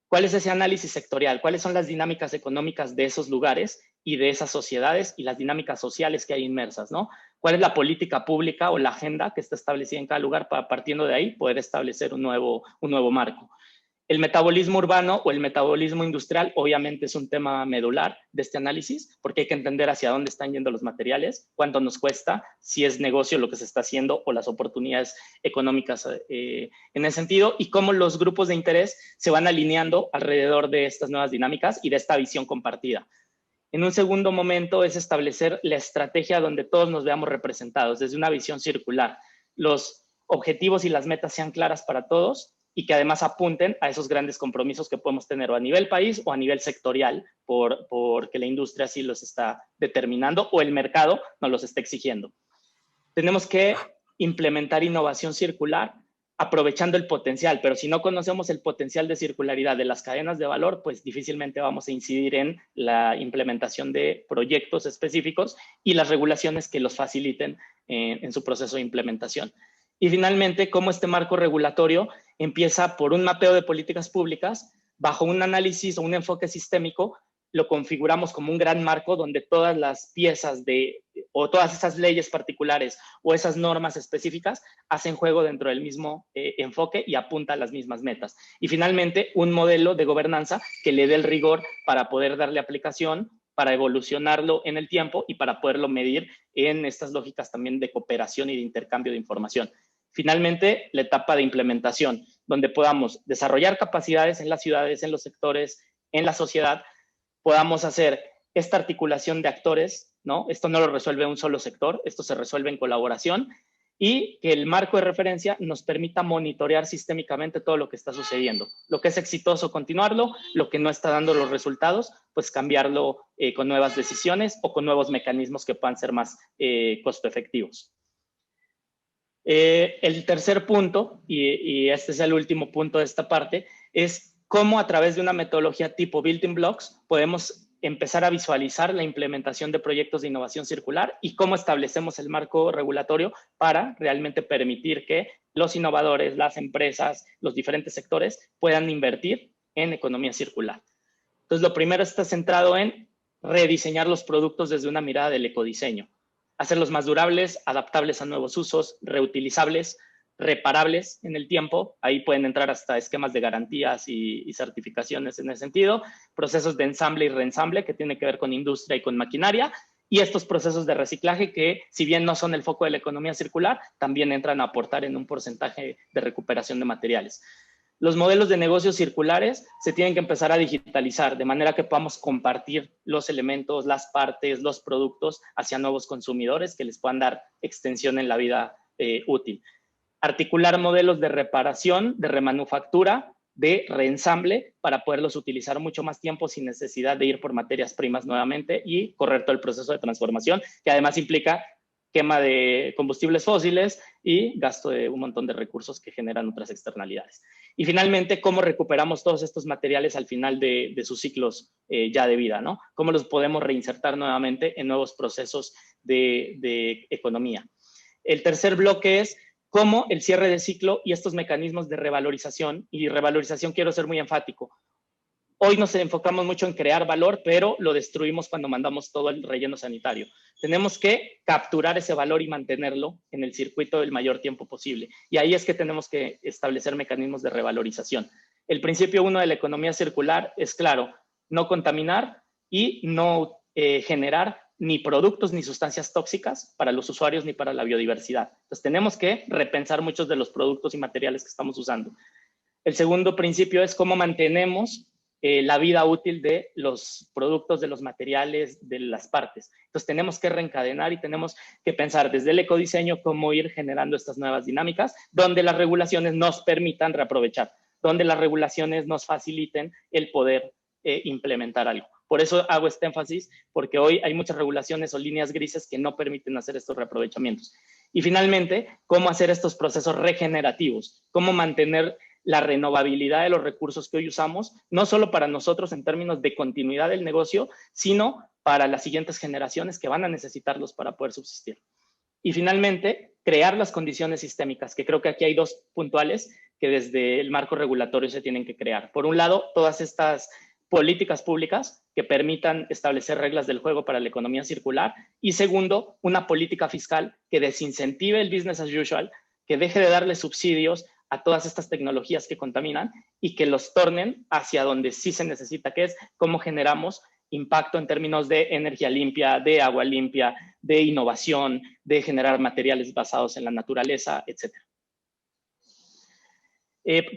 ¿Cuál es ese análisis sectorial? ¿Cuáles son las dinámicas económicas de esos lugares y de esas sociedades y las dinámicas sociales que hay inmersas, ¿no? ¿Cuál es la política pública o la agenda que está establecida en cada lugar para, partiendo de ahí, poder establecer un nuevo marco? El metabolismo urbano o el metabolismo industrial obviamente es un tema medular de este análisis, porque hay que entender hacia dónde están yendo los materiales, cuánto nos cuesta, si es negocio lo que se está haciendo o las oportunidades económicas en ese sentido, y cómo los grupos de interés se van alineando alrededor de estas nuevas dinámicas y de esta visión compartida. En un segundo momento es establecer la estrategia donde todos nos veamos representados desde una visión circular. Los objetivos y las metas sean claras para todos y que además apunten a esos grandes compromisos que podemos tener o a nivel país o a nivel sectorial porque la industria sí los está determinando o el mercado nos los está exigiendo. Tenemos que implementar innovación circular aprovechando el potencial, pero si no conocemos el potencial de circularidad de las cadenas de valor, pues difícilmente vamos a incidir en la implementación de proyectos específicos y las regulaciones que los faciliten en su proceso de implementación. Y finalmente, cómo este marco regulatorio empieza por un mapeo de políticas públicas, bajo un análisis o un enfoque sistémico, lo configuramos como un gran marco donde todas las piezas o todas esas leyes particulares o esas normas específicas hacen juego dentro del mismo enfoque y apunta a las mismas metas. Y finalmente, un modelo de gobernanza que le dé el rigor para poder darle aplicación, para evolucionarlo en el tiempo y para poderlo medir en estas lógicas también de cooperación y de intercambio de información. Finalmente, la etapa de implementación, donde podamos desarrollar capacidades en las ciudades, en los sectores, en la sociedad, podamos hacer esta articulación de actores, ¿no? Esto no lo resuelve un solo sector, esto se resuelve en colaboración, y que el marco de referencia nos permita monitorear sistémicamente todo lo que está sucediendo. Lo que es exitoso, continuarlo; lo que no está dando los resultados, pues cambiarlo con nuevas decisiones o con nuevos mecanismos que puedan ser más costo efectivos. El tercer punto, y este es el último punto de esta parte, es cómo a través de una metodología tipo Building Blocks podemos empezar a visualizar la implementación de proyectos de innovación circular y cómo establecemos el marco regulatorio para realmente permitir que los innovadores, las empresas, los diferentes sectores puedan invertir en economía circular. Entonces, lo primero está centrado en rediseñar los productos desde una mirada del ecodiseño, hacerlos más durables, adaptables a nuevos usos, reutilizables, reparables en el tiempo. Ahí pueden entrar hasta esquemas de garantías y certificaciones en ese sentido, procesos de ensamble y reensamble que tienen que ver con industria y con maquinaria, y estos procesos de reciclaje que, si bien no son el foco de la economía circular, también entran a aportar en un porcentaje de recuperación de materiales. Los modelos de negocios circulares se tienen que empezar a digitalizar de manera que podamos compartir los elementos, las partes, los productos hacia nuevos consumidores que les puedan dar extensión en la vida útil. Articular modelos de reparación, de remanufactura, de reensamble para poderlos utilizar mucho más tiempo sin necesidad de ir por materias primas nuevamente y correr todo el proceso de transformación, que además implica quema de combustibles fósiles y gasto de un montón de recursos que generan otras externalidades. Y finalmente, cómo recuperamos todos estos materiales al final de sus ciclos ya de vida, ¿no? Cómo los podemos reinsertar nuevamente en nuevos procesos de economía. El tercer bloque es cómo el cierre de ciclo y estos mecanismos de revalorización, y revalorización quiero ser muy enfático. Hoy nos enfocamos mucho en crear valor, pero lo destruimos cuando mandamos todo el relleno sanitario. Tenemos que capturar ese valor y mantenerlo en el circuito el mayor tiempo posible. Y ahí es que tenemos que establecer mecanismos de revalorización. El principio 1 de la economía circular es claro: no contaminar y no generar ni productos ni sustancias tóxicas para los usuarios ni para la biodiversidad. Entonces tenemos que repensar muchos de los productos y materiales que estamos usando. El segundo principio es cómo mantenemos la vida útil de los productos, de los materiales, de las partes. Entonces tenemos que reencadenar y tenemos que pensar desde el ecodiseño cómo ir generando estas nuevas dinámicas donde las regulaciones nos permitan reaprovechar, donde las regulaciones nos faciliten el poder implementar algo. Por eso hago este énfasis, porque hoy hay muchas regulaciones o líneas grises que no permiten hacer estos reaprovechamientos. Y finalmente, cómo hacer estos procesos regenerativos, cómo mantener la renovabilidad de los recursos que hoy usamos, no solo para nosotros en términos de continuidad del negocio, sino para las siguientes generaciones que van a necesitarlos para poder subsistir. Y finalmente, crear las condiciones sistémicas, que creo que aquí hay dos puntuales que desde el marco regulatorio se tienen que crear. Por un lado, todas estas políticas públicas que permitan establecer reglas del juego para la economía circular. Y segundo, una política fiscal que desincentive el business as usual, que deje de darle subsidios a todas estas tecnologías que contaminan y que los tornen hacia donde sí se necesita, que es cómo generamos impacto en términos de energía limpia, de agua limpia, de innovación, de generar materiales basados en la naturaleza, etc.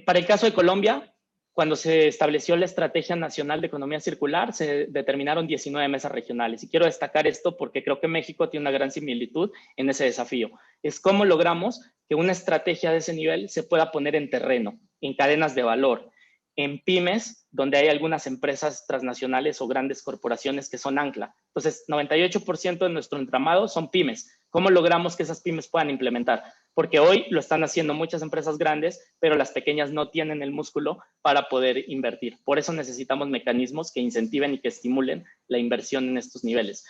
Para el caso de Colombia, cuando se estableció la Estrategia Nacional de Economía Circular, se determinaron 19 mesas regionales. Y quiero destacar esto porque creo que México tiene una gran similitud en ese desafío. Es cómo logramos que una estrategia de ese nivel se pueda poner en terreno, en cadenas de valor, en pymes, donde hay algunas empresas transnacionales o grandes corporaciones que son ancla. Entonces, 98% de nuestro entramado son pymes. ¿Cómo logramos que esas pymes puedan implementar? Porque hoy lo están haciendo muchas empresas grandes, pero las pequeñas no tienen el músculo para poder invertir. Por eso necesitamos mecanismos que incentiven y que estimulen la inversión en estos niveles.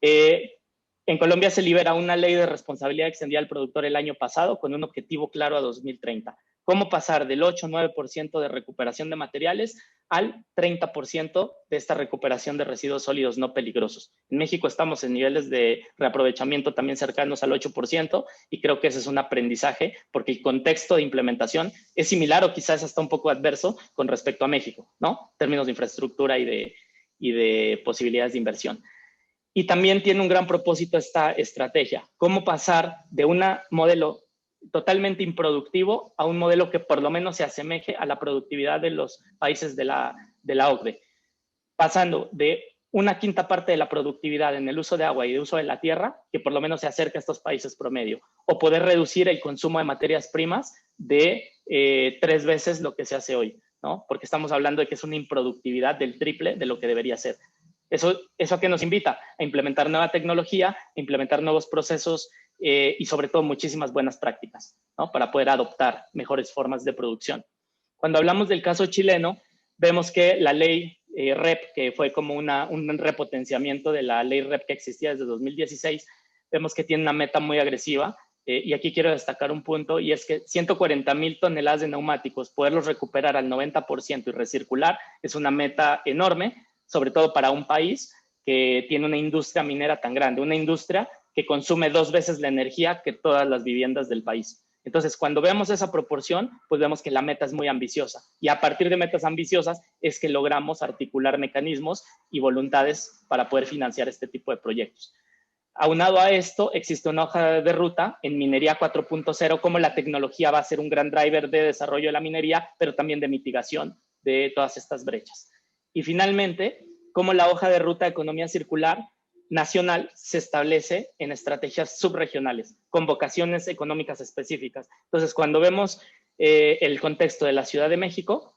En Colombia se libera una ley de responsabilidad extendida al productor el año pasado con un objetivo claro a 2030. ¿Cómo pasar del 8-9% de recuperación de materiales al 30% de esta recuperación de residuos sólidos no peligrosos? En México estamos en niveles de reaprovechamiento también cercanos al 8% y creo que ese es un aprendizaje porque el contexto de implementación es similar o quizás hasta un poco adverso con respecto a México, ¿no? En términos de infraestructura y de posibilidades de inversión. Y también tiene un gran propósito esta estrategia, cómo pasar de un modelo totalmente improductivo a un modelo que por lo menos se asemeje a la productividad de los países de la OCDE, pasando de una quinta parte de la productividad en el uso de agua y de uso de la tierra, que por lo menos se acerque a estos países promedio, o poder reducir el consumo de materias primas de 3 veces lo que se hace hoy, ¿no? Porque estamos hablando de que es una improductividad del triple de lo que debería ser. ¿Eso a qué nos invita? A implementar nueva tecnología, a implementar nuevos procesos y sobre todo muchísimas buenas prácticas, ¿no? Para poder adoptar mejores formas de producción. Cuando hablamos del caso chileno, vemos que la ley REP, que fue como un repotenciamiento de la ley REP que existía desde 2016, vemos que tiene una meta muy agresiva. Y aquí quiero destacar un punto, y es que 140,000 toneladas de neumáticos, poderlos recuperar al 90% y recircular, es una meta enorme, sobre todo para un país que tiene una industria minera tan grande, una industria que consume 2 veces la energía que todas las viviendas del país. Entonces, cuando vemos esa proporción, pues vemos que la meta es muy ambiciosa. Y a partir de metas ambiciosas es que logramos articular mecanismos y voluntades para poder financiar este tipo de proyectos. Aunado a esto, existe una hoja de ruta en minería 4.0, como la tecnología va a ser un gran driver de desarrollo de la minería, pero también de mitigación de todas estas brechas. Y finalmente, cómo la hoja de ruta de economía circular nacional se establece en estrategias subregionales, con vocaciones económicas específicas. Entonces, cuando vemos el contexto de la Ciudad de México,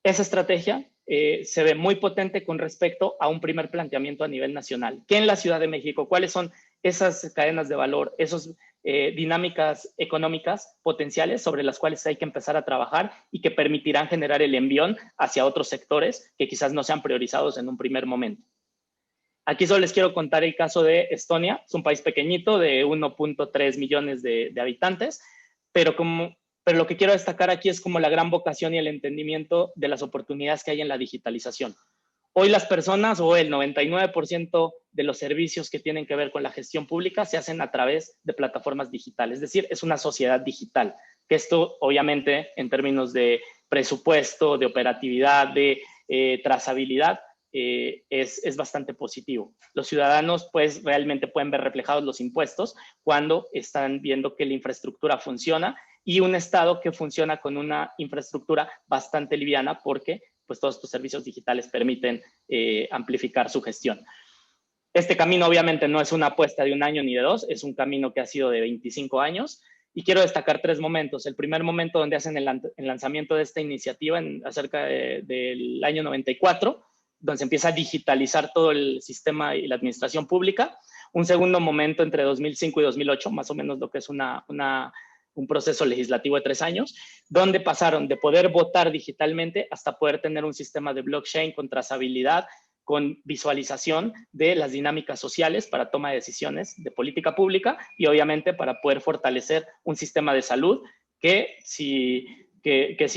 esa estrategia se ve muy potente con respecto a un primer planteamiento a nivel nacional. ¿Qué en la Ciudad de México? ¿Cuáles son esas cadenas de valor, esas dinámicas económicas potenciales sobre las cuales hay que empezar a trabajar y que permitirán generar el envión hacia otros sectores que quizás no sean priorizados en un primer momento? Aquí solo les quiero contar el caso de Estonia. Es un país pequeñito de 1.3 millones de habitantes, pero lo que quiero destacar aquí es como la gran vocación y el entendimiento de las oportunidades que hay en la digitalización. Hoy las personas o el 99% de los servicios que tienen que ver con la gestión pública se hacen a través de plataformas digitales, es decir, es una sociedad digital, que esto obviamente en términos de presupuesto, de operatividad, de trazabilidad, es bastante positivo. Los ciudadanos pues realmente pueden ver reflejados los impuestos cuando están viendo que la infraestructura funciona y un Estado que funciona con una infraestructura bastante liviana porque pues todos estos servicios digitales permiten amplificar su gestión. Este camino obviamente no es una apuesta de un año ni de dos, es un camino que ha sido de 25 años y quiero destacar 3 momentos. El primer momento donde hacen el lanzamiento de esta iniciativa acerca del año 94, donde se empieza a digitalizar todo el sistema y la administración pública. Un segundo momento entre 2005 y 2008, más o menos lo que es un proceso legislativo de 3 años, donde pasaron de poder votar digitalmente hasta poder tener un sistema de blockchain con trazabilidad, con visualización de las dinámicas sociales para toma de decisiones de política pública y obviamente para poder fortalecer un sistema de salud que si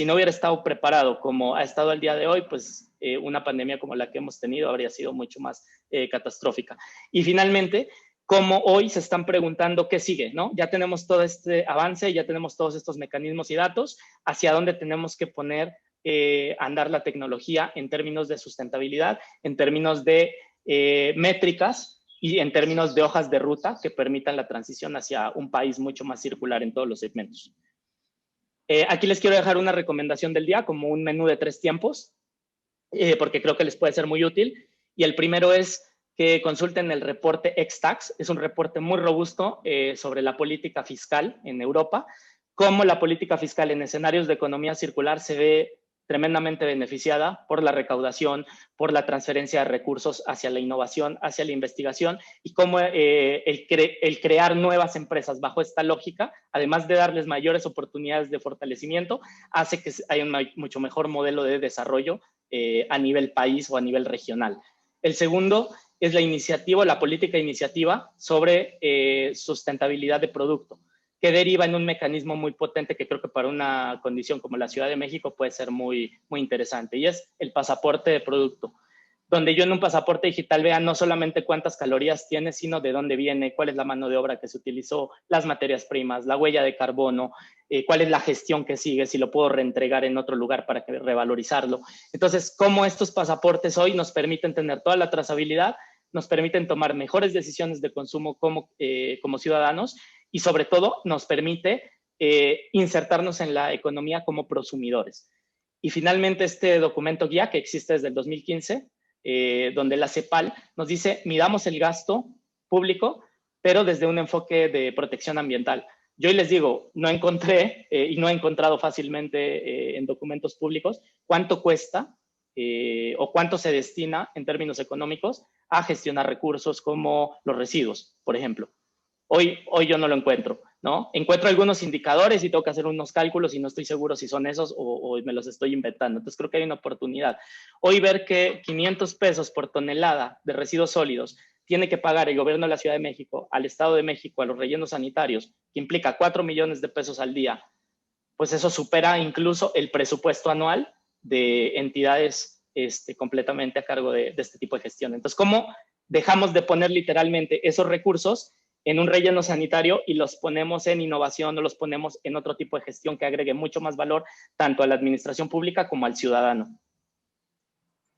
no hubiera estado preparado como ha estado al día de hoy, pues una pandemia como la que hemos tenido habría sido mucho más catastrófica. Y finalmente, como hoy se están preguntando qué sigue, ¿no? Ya tenemos todo este avance, ya tenemos todos estos mecanismos y datos, hacia dónde tenemos que poner andar la tecnología en términos de sustentabilidad, en términos de métricas y en términos de hojas de ruta que permitan la transición hacia un país mucho más circular en todos los segmentos. Aquí les quiero dejar una recomendación del día como un menú de 3 tiempos, porque creo que les puede ser muy útil. Y el primero es que consulten el reporte X-Tax. Es un reporte muy robusto sobre la política fiscal en Europa, cómo la política fiscal en escenarios de economía circular se ve tremendamente beneficiada por la recaudación, por la transferencia de recursos hacia la innovación, hacia la investigación y cómo el crear nuevas empresas bajo esta lógica, además de darles mayores oportunidades de fortalecimiento, hace que haya un mucho mejor modelo de desarrollo a nivel país o a nivel regional. El segundo es la iniciativa, la política iniciativa sobre sustentabilidad de producto, que deriva en un mecanismo muy potente que creo que para una condición como la Ciudad de México puede ser muy, muy interesante, y es el pasaporte de producto, donde yo en un pasaporte digital vea no solamente cuántas calorías tiene, sino de dónde viene, cuál es la mano de obra que se utilizó, las materias primas, la huella de carbono, cuál es la gestión que sigue, si lo puedo reentregar en otro lugar para revalorizarlo. Entonces, cómo estos pasaportes hoy nos permiten tener toda la trazabilidad, nos permiten tomar mejores decisiones de consumo como ciudadanos y sobre todo nos permite insertarnos en la economía como prosumidores. Y finalmente este documento guía que existe desde el 2015, donde la CEPAL nos dice, midamos el gasto público, pero desde un enfoque de protección ambiental. Yo les digo, no encontré y no he encontrado fácilmente en documentos públicos cuánto cuesta o cuánto se destina en términos económicos a gestionar recursos como los residuos, por ejemplo. Hoy yo no lo encuentro, ¿no? Encuentro algunos indicadores y tengo que hacer unos cálculos y no estoy seguro si son esos o me los estoy inventando. Entonces creo que hay una oportunidad. Hoy ver que 500 pesos por tonelada de residuos sólidos tiene que pagar el gobierno de la Ciudad de México, al Estado de México, a los rellenos sanitarios, que implica 4 millones de pesos al día, pues eso supera incluso el presupuesto anual de entidades completamente a cargo de este tipo de gestión. Entonces, ¿cómo dejamos de poner literalmente esos recursos en un relleno sanitario y los ponemos en innovación o los ponemos en otro tipo de gestión que agregue mucho más valor tanto a la administración pública como al ciudadano?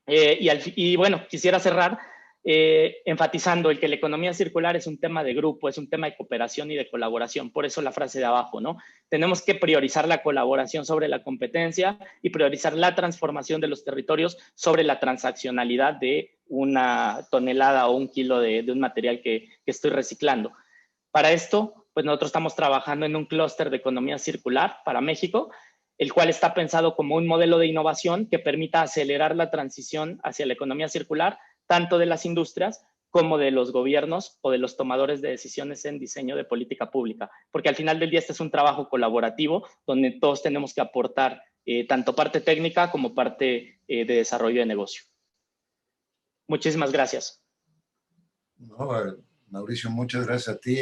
Y bueno, quisiera cerrar enfatizando el que la economía circular es un tema de grupo, es un tema de cooperación y de colaboración. Por eso la frase de abajo, ¿no? Tenemos que priorizar la colaboración sobre la competencia y priorizar la transformación de los territorios sobre la transaccionalidad de una tonelada o un kilo de un material que estoy reciclando. Para esto, pues nosotros estamos trabajando en un clúster de economía circular para México, el cual está pensado como un modelo de innovación que permita acelerar la transición hacia la economía circular, tanto de las industrias como de los gobiernos o de los tomadores de decisiones en diseño de política pública. Porque al final del día este es un trabajo colaborativo donde todos tenemos que aportar tanto parte técnica como parte de desarrollo de negocio. Muchísimas gracias. No, Mauricio, muchas gracias a ti.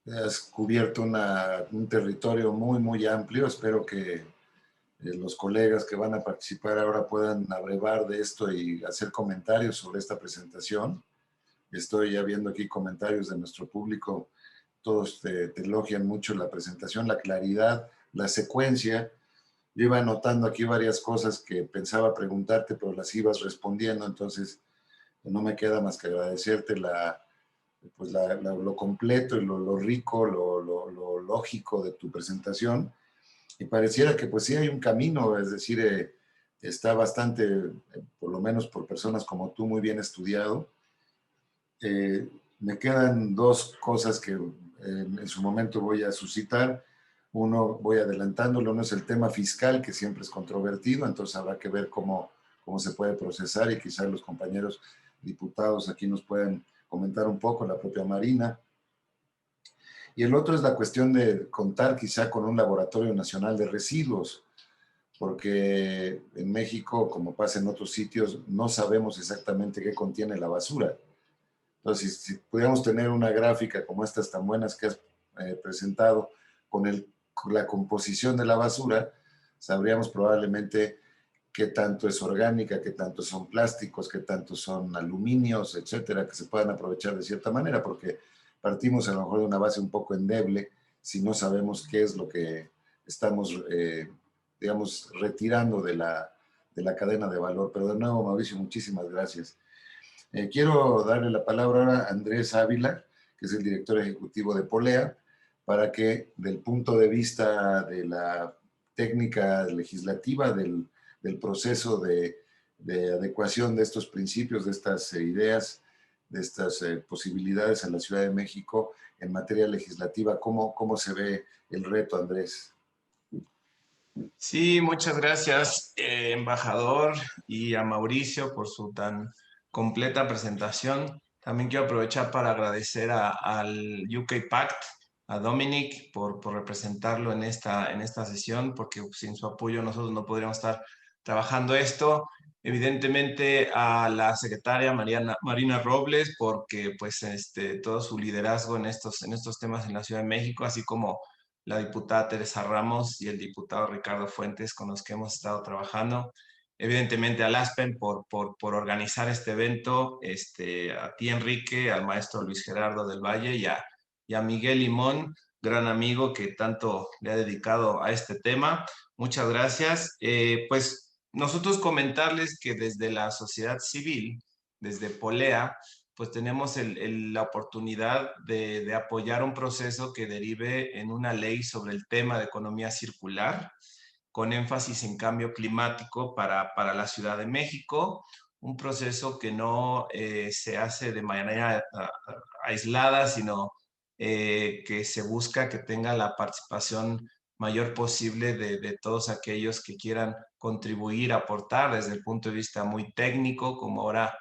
Has cubierto un territorio muy, muy amplio. Espero que los colegas que van a participar ahora puedan abrevar de esto y hacer comentarios sobre esta presentación. Estoy ya viendo aquí comentarios de nuestro público. Todos te elogian mucho la presentación, la claridad, la secuencia. Yo iba anotando aquí varias cosas que pensaba preguntarte, pero las ibas respondiendo, entonces no me queda más que agradecerte lo completo y lo rico, lo lógico de tu presentación. Y pareciera que pues sí hay un camino, es decir, está bastante, por lo menos por personas como tú, muy bien estudiado. Me quedan dos cosas que en su momento voy a suscitar. Uno, voy adelantándolo, uno es el tema fiscal, que siempre es controvertido, entonces habrá que ver cómo se puede procesar y quizás los compañeros diputados aquí nos pueden comentar un poco, la propia Marina. Y el otro es la cuestión de contar quizá con un laboratorio nacional de residuos, porque en México, como pasa en otros sitios, no sabemos exactamente qué contiene la basura. Entonces, si pudiéramos tener una gráfica como estas tan buenas que has presentado con la composición de la basura, sabríamos probablemente qué tanto es orgánica, qué tanto son plásticos, qué tanto son aluminios, etcétera, que se puedan aprovechar de cierta manera, porque partimos a lo mejor de una base un poco endeble si no sabemos qué es lo que estamos, digamos, retirando de la cadena de valor. Pero de nuevo, Mauricio, muchísimas gracias. Quiero darle la palabra ahora a Andrés Ávila, que es el director ejecutivo de Polea, para que del punto de vista de la técnica legislativa, del proceso de adecuación de estos principios, de estas ideas, de estas posibilidades en la Ciudad de México en materia legislativa, ¿cómo se ve el reto, Andrés? Sí, muchas gracias, embajador, y a Mauricio por su tan completa presentación. También quiero aprovechar para agradecer al UK Pact, a Dominic, por representarlo en esta sesión, porque sin su apoyo nosotros no podríamos estar trabajando esto. Evidentemente a la secretaria Marina Robles, porque pues todo su liderazgo en estos temas en la Ciudad de México, así como la diputada Teresa Ramos y el diputado Ricardo Fuentes, con los que hemos estado trabajando. Evidentemente al ASPEN por organizar este evento, a ti, Enrique, al maestro Luis Gerardo del Valle y a Miguel Limón, gran amigo que tanto le ha dedicado a este tema. Muchas gracias. Pues nosotros comentarles que desde la sociedad civil, desde Polea, pues tenemos la oportunidad de apoyar un proceso que derive en una ley sobre el tema de economía circular, con énfasis en cambio climático para la Ciudad de México, un proceso que no se hace de manera aislada, sino que se busca que tenga la participación mayor posible de todos aquellos que quieran contribuir, aportar desde el punto de vista muy técnico, como ahora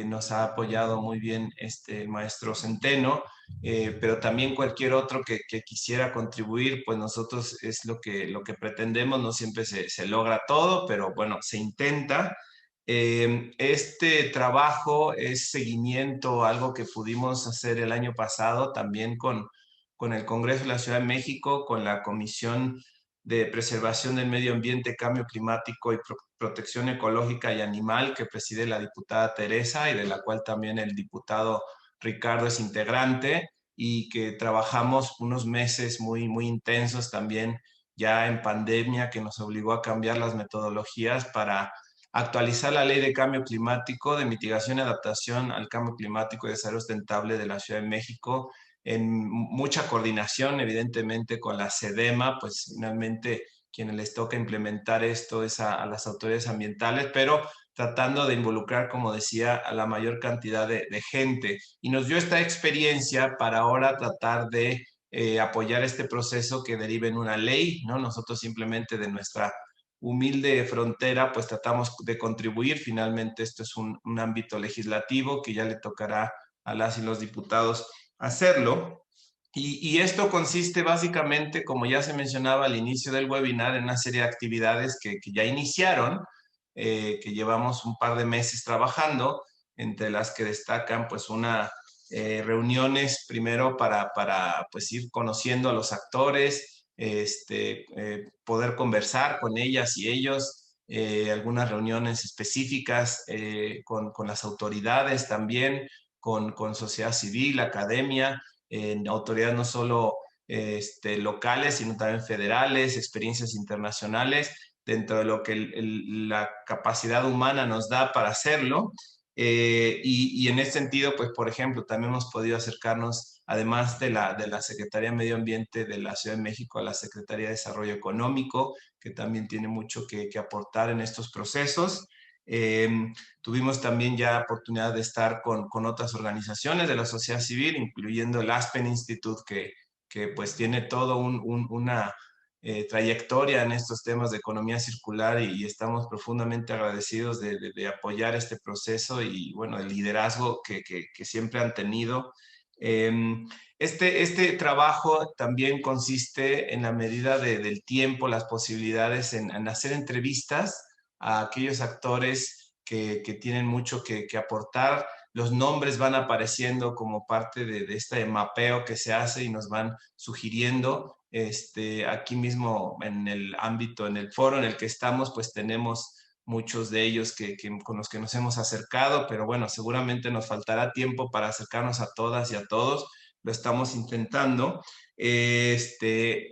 nos ha apoyado muy bien el maestro Centeno, pero también cualquier otro que quisiera contribuir, pues nosotros es lo que pretendemos. No siempre se logra todo, pero bueno, se intenta. Este trabajo es seguimiento, algo que pudimos hacer el año pasado también con el Congreso de la Ciudad de México, con la Comisión de Preservación del Medio Ambiente, Cambio Climático y Protección Ecológica y Animal, que preside la diputada Teresa y de la cual también el diputado Ricardo es integrante, y que trabajamos unos meses muy, muy intensos también ya en pandemia, que nos obligó a cambiar las metodologías para actualizar la Ley de Cambio Climático, de Mitigación y Adaptación al Cambio Climático y Desarrollo Sustentable de la Ciudad de México, en mucha coordinación, evidentemente, con la SEDEMA, pues finalmente quienes les toca implementar esto es a las autoridades ambientales, pero tratando de involucrar, como decía, a la mayor cantidad de gente. Y nos dio esta experiencia para ahora tratar de apoyar este proceso que derive en una ley, ¿no? Nosotros simplemente de nuestra humilde frontera, pues tratamos de contribuir. Finalmente, esto es un ámbito legislativo que ya le tocará a las y los diputados hacerlo. Y esto consiste básicamente, como ya se mencionaba al inicio del webinar, en una serie de actividades que ya iniciaron, que llevamos un par de meses trabajando, entre las que destacan pues reuniones primero para pues ir conociendo a los actores, poder conversar con ellas y ellos, algunas reuniones específicas con las autoridades también, con sociedad civil, academia, autoridades no solo locales, sino también federales, experiencias internacionales, dentro de lo que la capacidad humana nos da para hacerlo. Y en ese sentido, pues, por ejemplo, también hemos podido acercarnos, además de la Secretaría de Medio Ambiente de la Ciudad de México, a la Secretaría de Desarrollo Económico, que también tiene mucho que aportar en estos procesos. Tuvimos también ya oportunidad de estar con otras organizaciones de la sociedad civil, incluyendo el Aspen Institute, que pues tiene todo una trayectoria en estos temas de economía circular y estamos profundamente agradecidos de apoyar este proceso y, bueno, el liderazgo que siempre han tenido. Este trabajo también consiste, en la medida del tiempo, las posibilidades en hacer entrevistas a aquellos actores que tienen mucho que aportar. Los nombres van apareciendo como parte de este mapeo que se hace y nos van sugiriendo. Aquí mismo en el ámbito, en el foro en el que estamos, pues tenemos muchos de ellos con los que nos hemos acercado, pero bueno, seguramente nos faltará tiempo para acercarnos a todas y a todos. Lo estamos intentando.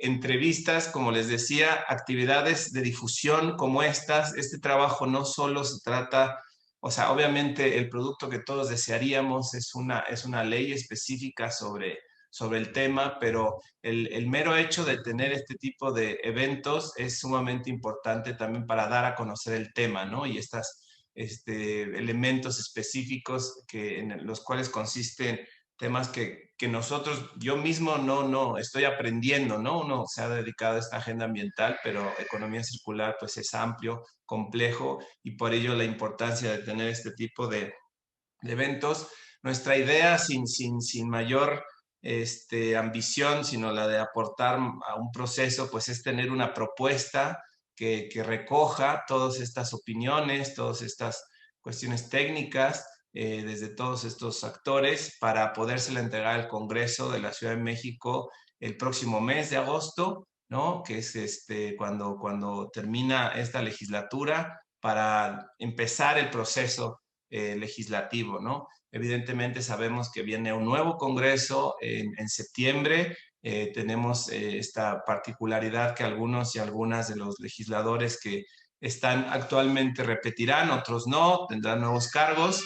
Entrevistas, como les decía, actividades de difusión como estas. Este trabajo no solo se trata, o sea, obviamente el producto que todos desearíamos es una ley específica sobre el tema, pero el mero hecho de tener este tipo de eventos es sumamente importante también para dar a conocer el tema, ¿no? Y estos elementos específicos en los cuales consisten temas que nosotros, yo mismo no estoy aprendiendo, ¿no? Uno se ha dedicado a esta agenda ambiental, pero economía circular pues es amplio, complejo, y por ello la importancia de tener este tipo de eventos. Nuestra idea, sin mayor ambición, sino la de aportar a un proceso, pues es tener una propuesta que recoja todas estas opiniones, todas estas cuestiones técnicas, desde todos estos actores, para podérsela entregar al Congreso de la Ciudad de México el próximo mes de agosto, ¿no? Que es cuando termina esta legislatura, para empezar el proceso legislativo, ¿no? Evidentemente sabemos que viene un nuevo Congreso en septiembre. Tenemos esta particularidad que algunos y algunas de los legisladores que están actualmente repetirán, otros no, tendrán nuevos cargos,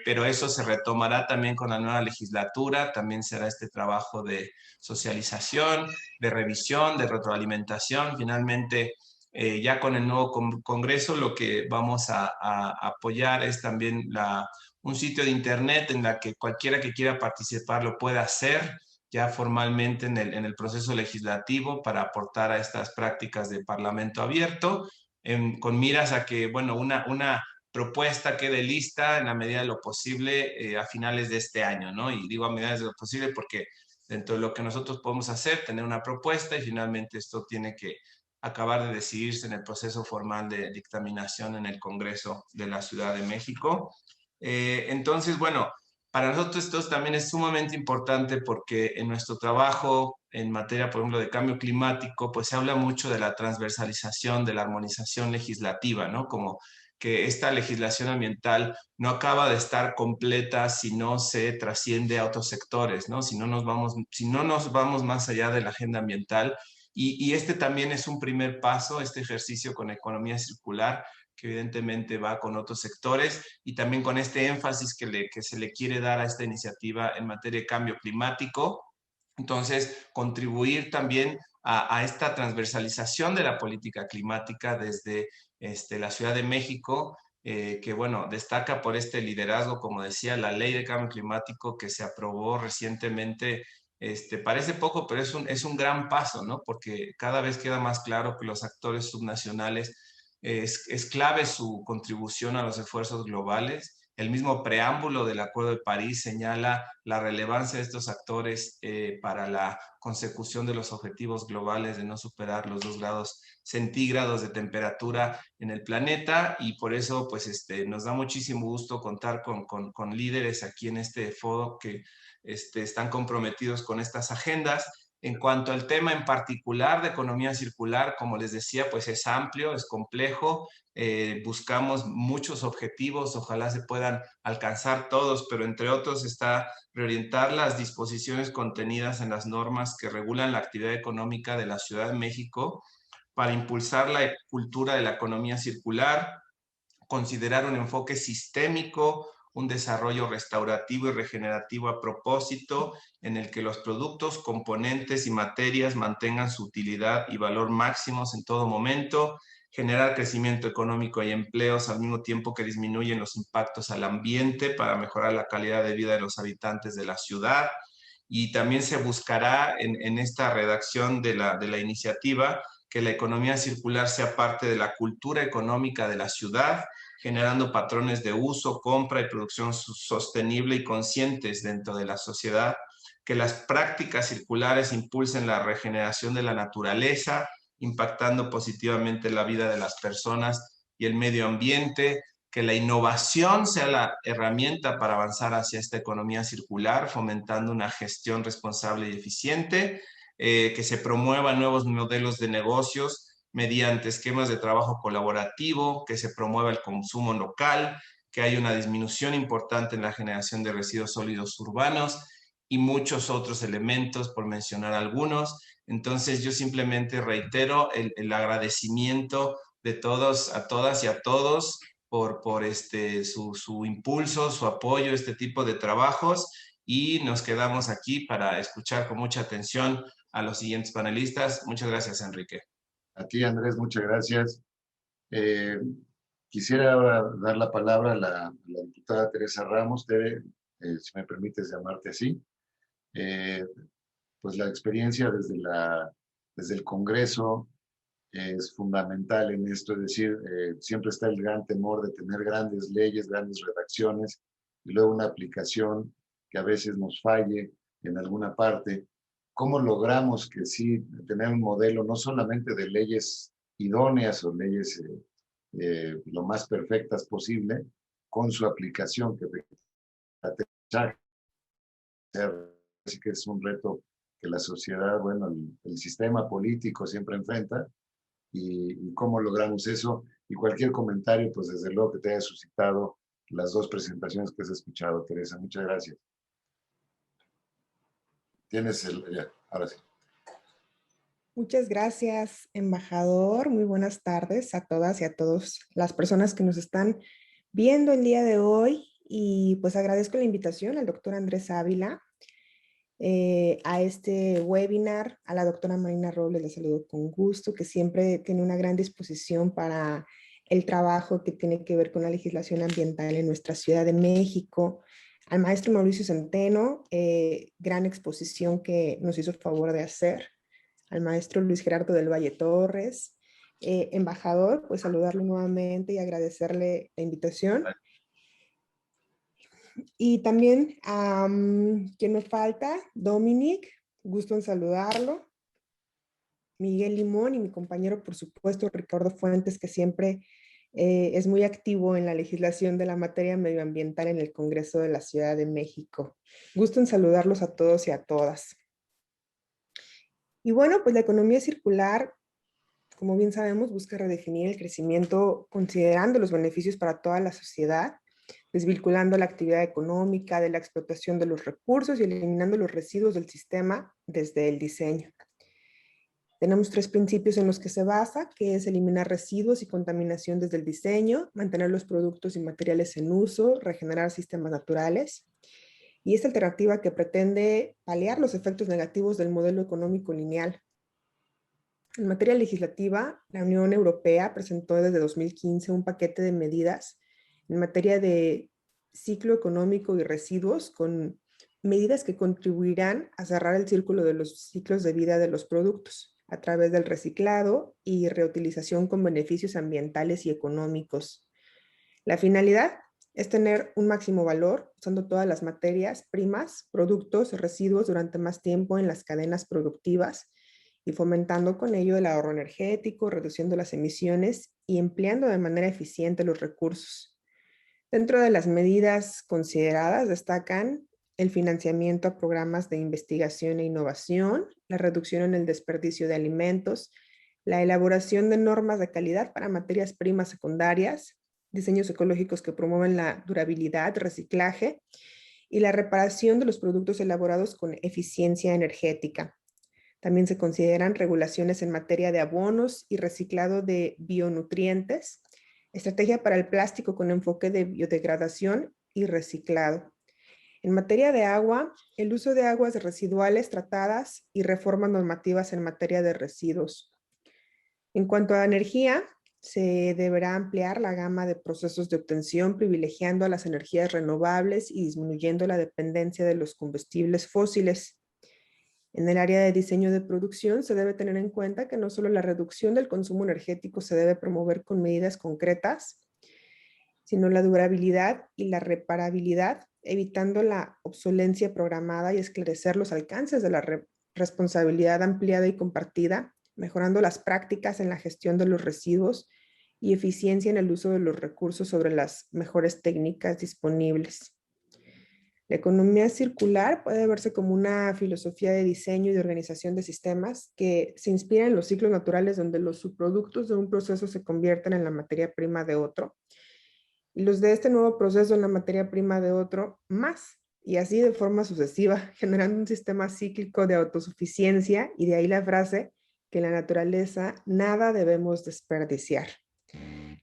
pero eso se retomará también con la nueva legislatura. También será este trabajo de socialización, de revisión, de retroalimentación. Finalmente, ya con el nuevo Congreso, lo que vamos a apoyar es también un sitio de internet en la que cualquiera que quiera participar lo pueda hacer ya formalmente en el proceso legislativo, para aportar a estas prácticas de parlamento abierto, con miras a que, bueno, una propuesta quede lista en la medida de lo posible a finales de este año, ¿no? Y digo a medida de lo posible porque dentro de lo que nosotros podemos hacer, tener una propuesta, y finalmente esto tiene que acabar de decidirse en el proceso formal de dictaminación en el Congreso de la Ciudad de México. Entonces, bueno, para nosotros esto también es sumamente importante porque en nuestro trabajo en materia, por ejemplo, de cambio climático, pues se habla mucho de la transversalización, de la armonización legislativa, ¿no? Como que esta legislación ambiental no acaba de estar completa si no se trasciende a otros sectores, ¿no? Si no nos vamos más allá de la agenda ambiental. Y este también es un primer paso, este ejercicio con economía circular, que evidentemente va con otros sectores, y también con este énfasis que se le quiere dar a esta iniciativa en materia de cambio climático. Entonces, contribuir también a esta transversalización de la política climática desde la Ciudad de México, que, bueno, destaca por este liderazgo, como decía, la Ley de Cambio Climático que se aprobó recientemente. Parece poco, pero es un gran paso, ¿no? Porque cada vez queda más claro que los actores subnacionales es clave su contribución a los esfuerzos globales. El mismo preámbulo del Acuerdo de París señala la relevancia de estos actores para la consecución de los objetivos globales de no superar los 2 grados centígrados de temperatura en el planeta, y por eso pues nos da muchísimo gusto contar con líderes aquí en este foro que están comprometidos con estas agendas. En cuanto al tema en particular de economía circular, como les decía, pues es amplio, es complejo. Buscamos muchos objetivos, ojalá se puedan alcanzar todos, pero entre otros está reorientar las disposiciones contenidas en las normas que regulan la actividad económica de la Ciudad de México para impulsar la cultura de la economía circular, considerar un enfoque sistémico, un desarrollo restaurativo y regenerativo a propósito, en el que los productos, componentes y materias mantengan su utilidad y valor máximos en todo momento, generar crecimiento económico y empleos al mismo tiempo que disminuyen los impactos al ambiente para mejorar la calidad de vida de los habitantes de la ciudad. Y también se buscará en esta redacción de la iniciativa que la economía circular sea parte de la cultura económica de la ciudad, generando patrones de uso, compra y producción sostenible y conscientes dentro de la sociedad, que las prácticas circulares impulsen la regeneración de la naturaleza, impactando positivamente la vida de las personas y el medio ambiente, que la innovación sea la herramienta para avanzar hacia esta economía circular, fomentando una gestión responsable y eficiente, que se promuevan nuevos modelos de negocios mediante esquemas de trabajo colaborativo, que se promueva el consumo local, que haya una disminución importante en la generación de residuos sólidos urbanos y muchos otros elementos, por mencionar algunos. Entonces yo simplemente reitero el agradecimiento de todos, a todas y a todos por su impulso, su apoyo a este tipo de trabajos, y nos quedamos aquí para escuchar con mucha atención a los siguientes panelistas. Muchas gracias, Enrique. A ti, Andrés, muchas gracias. Quisiera ahora dar la palabra a la diputada Teresa Ramos. Tere, si me permites llamarte así. Pues la experiencia desde el Congreso es fundamental en esto, es decir, siempre está el gran temor de tener grandes leyes, grandes redacciones, y luego una aplicación que a veces nos falle en alguna parte. ¿Cómo logramos que sí, tener un modelo no solamente de leyes idóneas o leyes lo más perfectas posible, con su aplicación, que así que es un reto que la sociedad, bueno, el sistema político siempre enfrenta, y cómo logramos eso? Y cualquier comentario, pues desde luego que te haya suscitado las dos presentaciones que has escuchado, Teresa. Muchas gracias. Ya, ahora sí. Muchas gracias, embajador. Muy buenas tardes a todas y a todos las personas que nos están viendo el día de hoy. Y pues agradezco la invitación al doctor Andrés Ávila a este webinar. A la doctora Marina Robles la saludo con gusto, que siempre tiene una gran disposición para el trabajo que tiene que ver con la legislación ambiental en nuestra Ciudad de México. Al maestro Mauricio Centeno, gran exposición que nos hizo el favor de hacer. Al maestro Luis Gerardo del Valle Torres, embajador, pues saludarlo nuevamente y agradecerle la invitación. Y también, ¿quién me falta? Dominic, gusto en saludarlo. Miguel Limón y mi compañero, por supuesto, Ricardo Fuentes, que siempre es muy activo en la legislación de la materia medioambiental en el Congreso de la Ciudad de México. Gusto en saludarlos a todos y a todas. Y bueno, pues la economía circular, como bien sabemos, busca redefinir el crecimiento considerando los beneficios para toda la sociedad, desvinculando la actividad económica de la explotación de los recursos y eliminando los residuos del sistema desde el diseño. Tenemos 3 principios en los que se basa, que es eliminar residuos y contaminación desde el diseño, mantener los productos y materiales en uso, regenerar sistemas naturales. Y esta alternativa que pretende paliar los efectos negativos del modelo económico lineal. En materia legislativa, la Unión Europea presentó desde 2015 un paquete de medidas en materia de ciclo económico y residuos, con medidas que contribuirán a cerrar el círculo de los ciclos de vida de los productos a través del reciclado y reutilización con beneficios ambientales y económicos. La finalidad es tener un máximo valor usando todas las materias primas, productos, residuos durante más tiempo en las cadenas productivas y fomentando con ello el ahorro energético, reduciendo las emisiones y empleando de manera eficiente los recursos. Dentro de las medidas consideradas destacan el financiamiento a programas de investigación e innovación, la reducción en el desperdicio de alimentos, la elaboración de normas de calidad para materias primas secundarias, diseños ecológicos que promueven la durabilidad, reciclaje y la reparación de los productos elaborados con eficiencia energética. También se consideran regulaciones en materia de abonos y reciclado de bionutrientes, estrategia para el plástico con enfoque de biodegradación y reciclado. En materia de agua, el uso de aguas residuales tratadas y reformas normativas en materia de residuos. En cuanto a energía, se deberá ampliar la gama de procesos de obtención, privilegiando a las energías renovables y disminuyendo la dependencia de los combustibles fósiles. En el área de diseño de producción se debe tener en cuenta que no solo la reducción del consumo energético se debe promover con medidas concretas, sino la durabilidad y la reparabilidad, evitando la obsolencia programada y esclarecer los alcances de la responsabilidad ampliada y compartida, mejorando las prácticas en la gestión de los residuos y eficiencia en el uso de los recursos sobre las mejores técnicas disponibles. La economía circular puede verse como una filosofía de diseño y de organización de sistemas que se inspira en los ciclos naturales donde los subproductos de un proceso se convierten en la materia prima de otro y los de este nuevo proceso en la materia prima de otro más, y así de forma sucesiva, generando un sistema cíclico de autosuficiencia, y de ahí la frase que en la naturaleza nada debemos desperdiciar.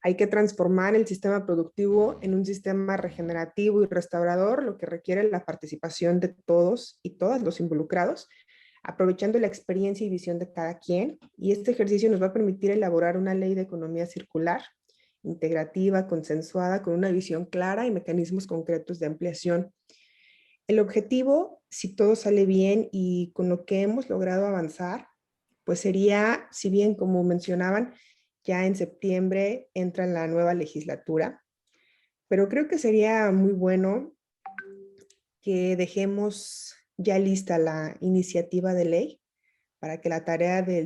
Hay que transformar el sistema productivo en un sistema regenerativo y restaurador, lo que requiere la participación de todos y todas los involucrados, aprovechando la experiencia y visión de cada quien, y este ejercicio nos va a permitir elaborar una ley de economía circular, integrativa, consensuada, con una visión clara y mecanismos concretos de ampliación. El objetivo, si todo sale bien y con lo que hemos logrado avanzar, pues sería, si bien como mencionaban, ya en septiembre entra la nueva legislatura, pero creo que sería muy bueno que dejemos ya lista la iniciativa de ley para que la tarea de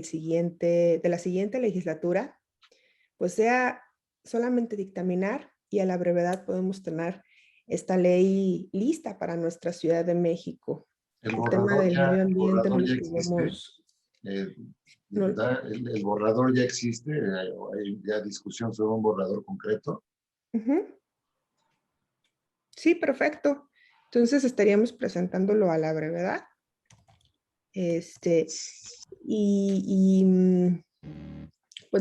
la siguiente legislatura pues sea solamente dictaminar y a la brevedad podemos tener esta ley lista para nuestra Ciudad de México. El tema del medio ambiente no borrador lo ya existe. podemos... El borrador ya existe, hay ya discusión sobre un borrador concreto. Sí, perfecto. Entonces estaríamos presentándolo a la brevedad. Pues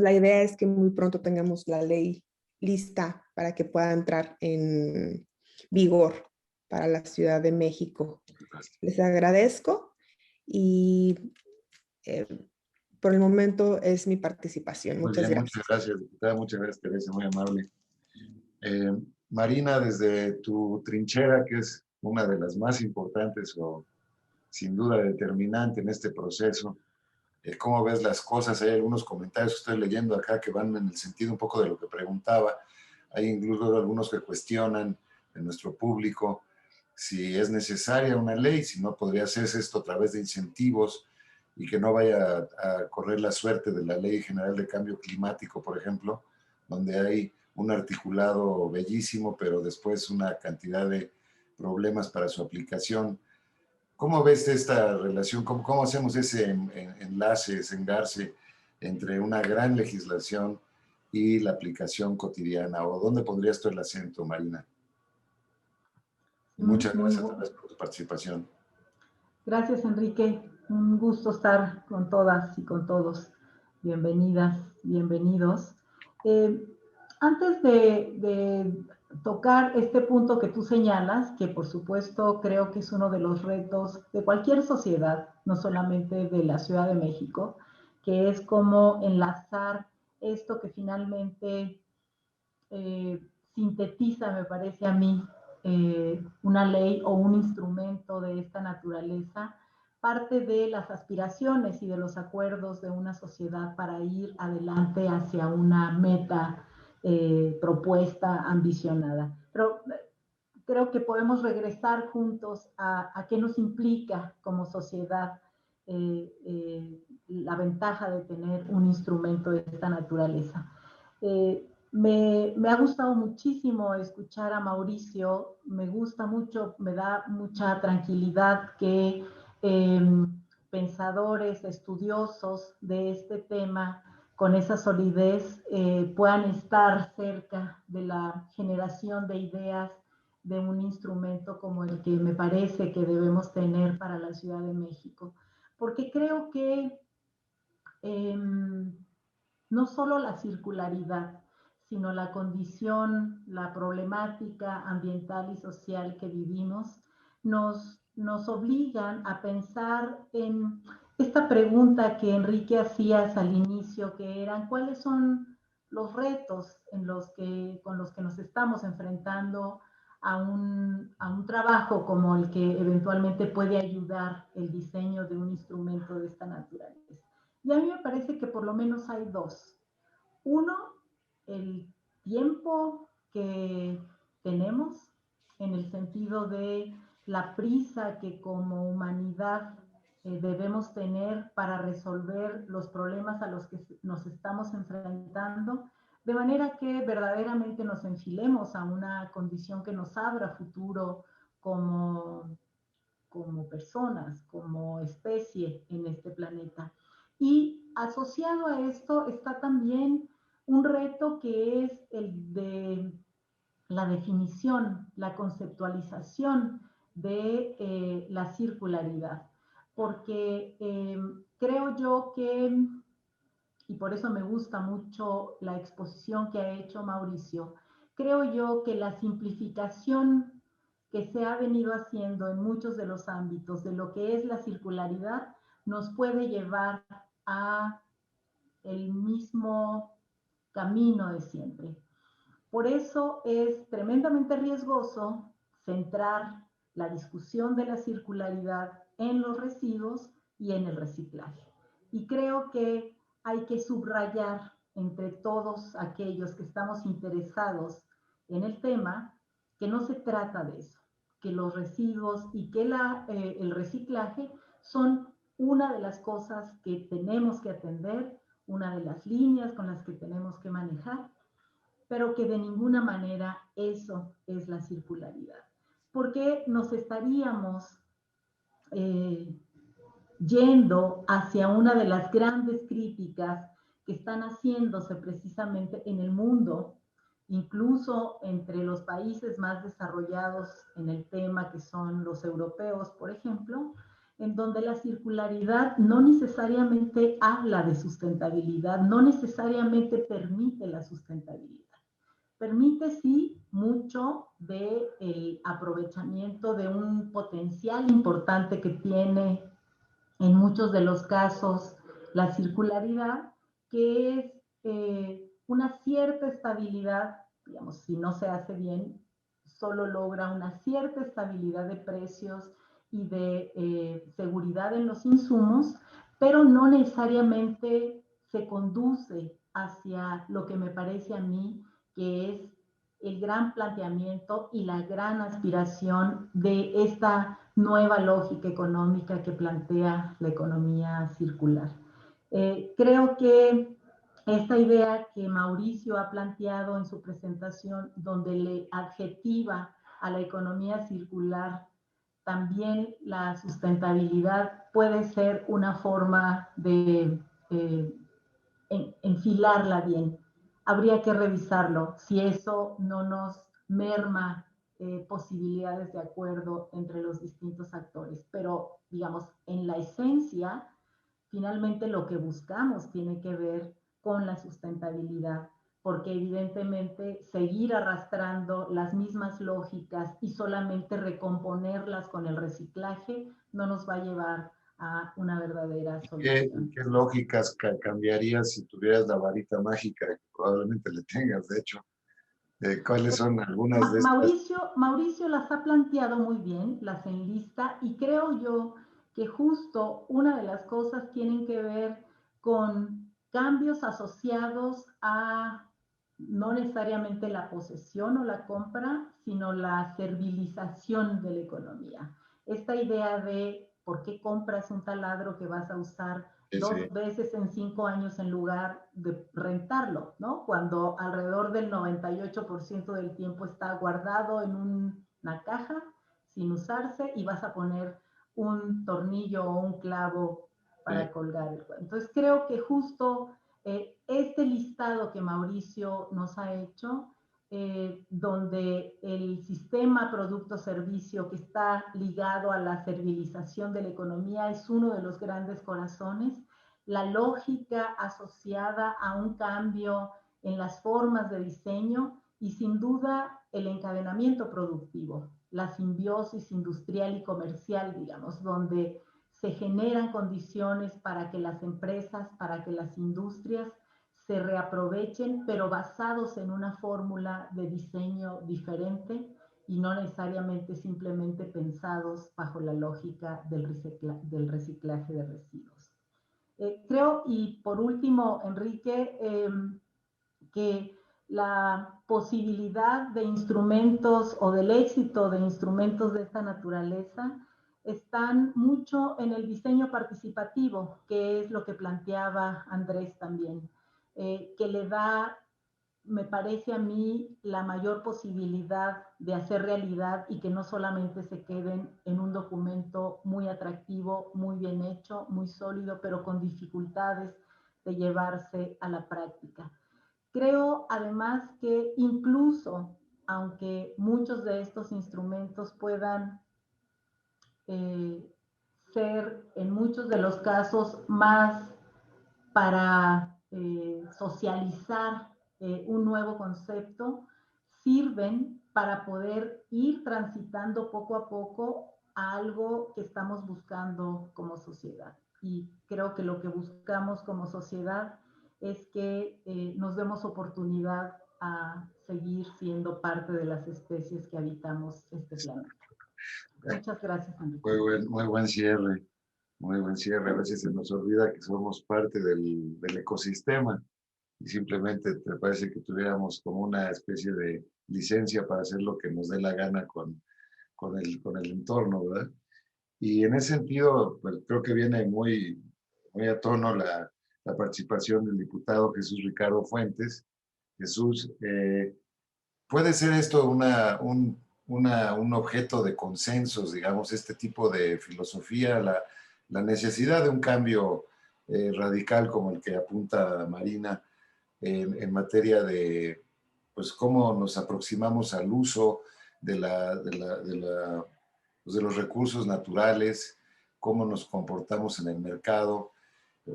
la idea es que muy pronto tengamos la ley lista para que pueda entrar en vigor para la Ciudad de México. Les agradezco y por el momento es mi participación. Muchas gracias. Muchas gracias, diputada. Muchas gracias, Teresa. Muy amable. Marina, desde tu trinchera, que es una de las más importantes o sin duda determinante en este proceso, ¿cómo ves las cosas? Hay algunos comentarios que estoy leyendo acá que van en el sentido un poco de lo que preguntaba. Hay incluso algunos que cuestionan en nuestro público si es necesaria una ley, si no podría hacerse esto a través de incentivos y que no vaya a correr la suerte de la Ley General de Cambio Climático, por ejemplo, donde hay un articulado bellísimo, pero después una cantidad de problemas para su aplicación. ¿Cómo ves esta relación? ¿Cómo hacemos ese enlace, ese engarce entre una gran legislación y la aplicación cotidiana? ¿O dónde pondrías tú el acento, Marina? Muchas gracias por tu participación. Gracias, Enrique. Un gusto estar con todas y con todos. Bienvenidas, bienvenidos. Antes de tocar este punto que tú señalas, que por supuesto creo que es uno de los retos de cualquier sociedad, no solamente de la Ciudad de México, que es cómo enlazar esto que finalmente sintetiza, me parece a mí, una ley o un instrumento de esta naturaleza, parte de las aspiraciones y de los acuerdos de una sociedad para ir adelante hacia una meta propuesta, ambicionada. Pero creo que podemos regresar juntos a qué nos implica como sociedad la ventaja de tener un instrumento de esta naturaleza. Me ha gustado muchísimo escuchar a Mauricio, me gusta mucho, me da mucha tranquilidad que pensadores, estudiosos de este tema, con esa solidez, puedan estar cerca de la generación de ideas de un instrumento como el que me parece que debemos tener para la Ciudad de México. Porque creo que no solo la circularidad, sino la condición, la problemática ambiental y social que vivimos, nos obligan a pensar en esta pregunta que Enrique hacías al inicio, que eran ¿cuáles son los retos con los que nos estamos enfrentando a un trabajo como el que eventualmente puede ayudar el diseño de un instrumento de esta naturaleza? Y a mí me parece que por lo menos hay dos. Uno, el tiempo que tenemos en el sentido de la prisa que como humanidad debemos tener para resolver los problemas a los que nos estamos enfrentando, de manera que verdaderamente nos enfilemos a una condición que nos abra futuro como personas, como especie en este planeta. Y asociado a esto está también un reto que es el de la definición, la conceptualización de la circularidad. Porque creo yo que, y por eso me gusta mucho la exposición que ha hecho Mauricio, creo yo que la simplificación que se ha venido haciendo en muchos de los ámbitos de lo que es la circularidad nos puede llevar a el mismo camino de siempre. Por eso es tremendamente riesgoso centrar la discusión de la circularidad en los residuos y en el reciclaje. Y creo que hay que subrayar entre todos aquellos que estamos interesados en el tema que no se trata de eso, que los residuos y que el reciclaje son una de las cosas que tenemos que atender, una de las líneas con las que tenemos que manejar, pero que de ninguna manera eso es la circularidad. Porque nos estaríamos yendo hacia una de las grandes críticas que están haciéndose precisamente en el mundo, incluso entre los países más desarrollados en el tema, que son los europeos, por ejemplo, en donde la circularidad no necesariamente habla de sustentabilidad, no necesariamente permite la sustentabilidad. Permite, sí, mucho del aprovechamiento de un potencial importante que tiene en muchos de los casos la circularidad, que es una cierta estabilidad, digamos, si no se hace bien, solo logra una cierta estabilidad de precios y de seguridad en los insumos, pero no necesariamente se conduce hacia lo que me parece a mí que es el gran planteamiento y la gran aspiración de esta nueva lógica económica que plantea la economía circular. Creo que esta idea que Mauricio ha planteado en su presentación, donde le adjetiva a la economía circular también la sustentabilidad, puede ser una forma de enfilarla bien. Habría que revisarlo si eso no nos merma posibilidades de acuerdo entre los distintos actores. Pero, digamos, en la esencia, finalmente lo que buscamos tiene que ver con la sustentabilidad, porque evidentemente seguir arrastrando las mismas lógicas y solamente recomponerlas con el reciclaje no nos va a llevar a una verdadera solución. ¿Qué lógicas cambiarías si tuvieras la varita mágica? Que probablemente le tengas, de hecho. ¿Cuáles son algunas de estas? Mauricio las ha planteado muy bien, las enlista, y creo yo que justo una de las cosas tienen que ver con cambios asociados a no necesariamente la posesión o la compra, sino la servilización de la economía. Esta idea de por qué compras un taladro que vas a usar 2 veces en 5 años en lugar de rentarlo, ¿no? Cuando alrededor del 98% del tiempo está guardado en una caja sin usarse y vas a poner un tornillo o un clavo para colgar el cuadro. Entonces creo que justo este listado que Mauricio nos ha hecho, donde el sistema producto-servicio que está ligado a la servilización de la economía es uno de los grandes corazones, la lógica asociada a un cambio en las formas de diseño y sin duda el encadenamiento productivo, la simbiosis industrial y comercial, digamos, donde se generan condiciones para que las empresas, para que las industrias se reaprovechen, pero basados en una fórmula de diseño diferente y no necesariamente simplemente pensados bajo la lógica del reciclaje de residuos. Creo, y por último, Enrique, que la posibilidad de instrumentos o del éxito de instrumentos de esta naturaleza están mucho en el diseño participativo, que es lo que planteaba Andrés también, que le da, me parece a mí, la mayor posibilidad de hacer realidad y que no solamente se queden en un documento muy atractivo, muy bien hecho, muy sólido, pero con dificultades de llevarse a la práctica. Creo además que incluso, aunque muchos de estos instrumentos puedan ser en muchos de los casos más para socializar un nuevo concepto, sirven para poder ir transitando poco a poco a algo que estamos buscando como sociedad. Y creo que lo que buscamos como sociedad es que nos demos oportunidad a seguir siendo parte de las especies que habitamos este planeta. Muchas gracias, Enrique. Muy buen cierre, muy buen cierre. A veces se nos olvida que somos parte del ecosistema y simplemente te parece que tuviéramos como una especie de licencia para hacer lo que nos dé la gana con el entorno, ¿verdad? Y en ese sentido, pues creo que viene muy a tono la participación del diputado Jesús Ricardo Fuentes. Jesús, ¿puede ser esto un objeto de consensos, digamos, este tipo de filosofía, la necesidad de un cambio radical como el que apunta Marina en materia de, pues, cómo nos aproximamos al uso de pues, de los recursos naturales, cómo nos comportamos en el mercado?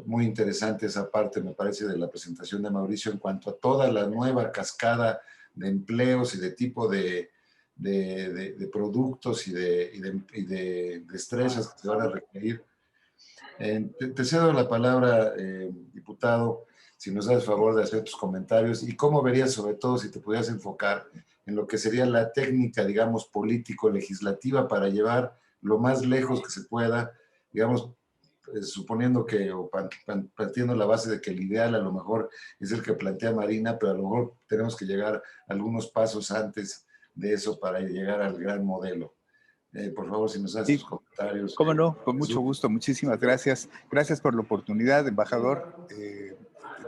Muy interesante esa parte, me parece, de la presentación de Mauricio en cuanto a toda la nueva cascada de empleos y de tipo de productos y de destrezas que se van a requerir. Te cedo la palabra, diputado, si nos das favor de hacer tus comentarios y cómo verías, sobre todo, si te pudieras enfocar en lo que sería la técnica, digamos, político-legislativa para llevar lo más lejos que se pueda, digamos, suponiendo que, o partiendo la base de que el ideal a lo mejor es el que plantea Marina, pero a lo mejor tenemos que llegar algunos pasos antes de eso para llegar al gran modelo. Por favor, si nos haces sus comentarios. Cómo no, con mucho gusto, muchísimas gracias. Gracias por la oportunidad, embajador,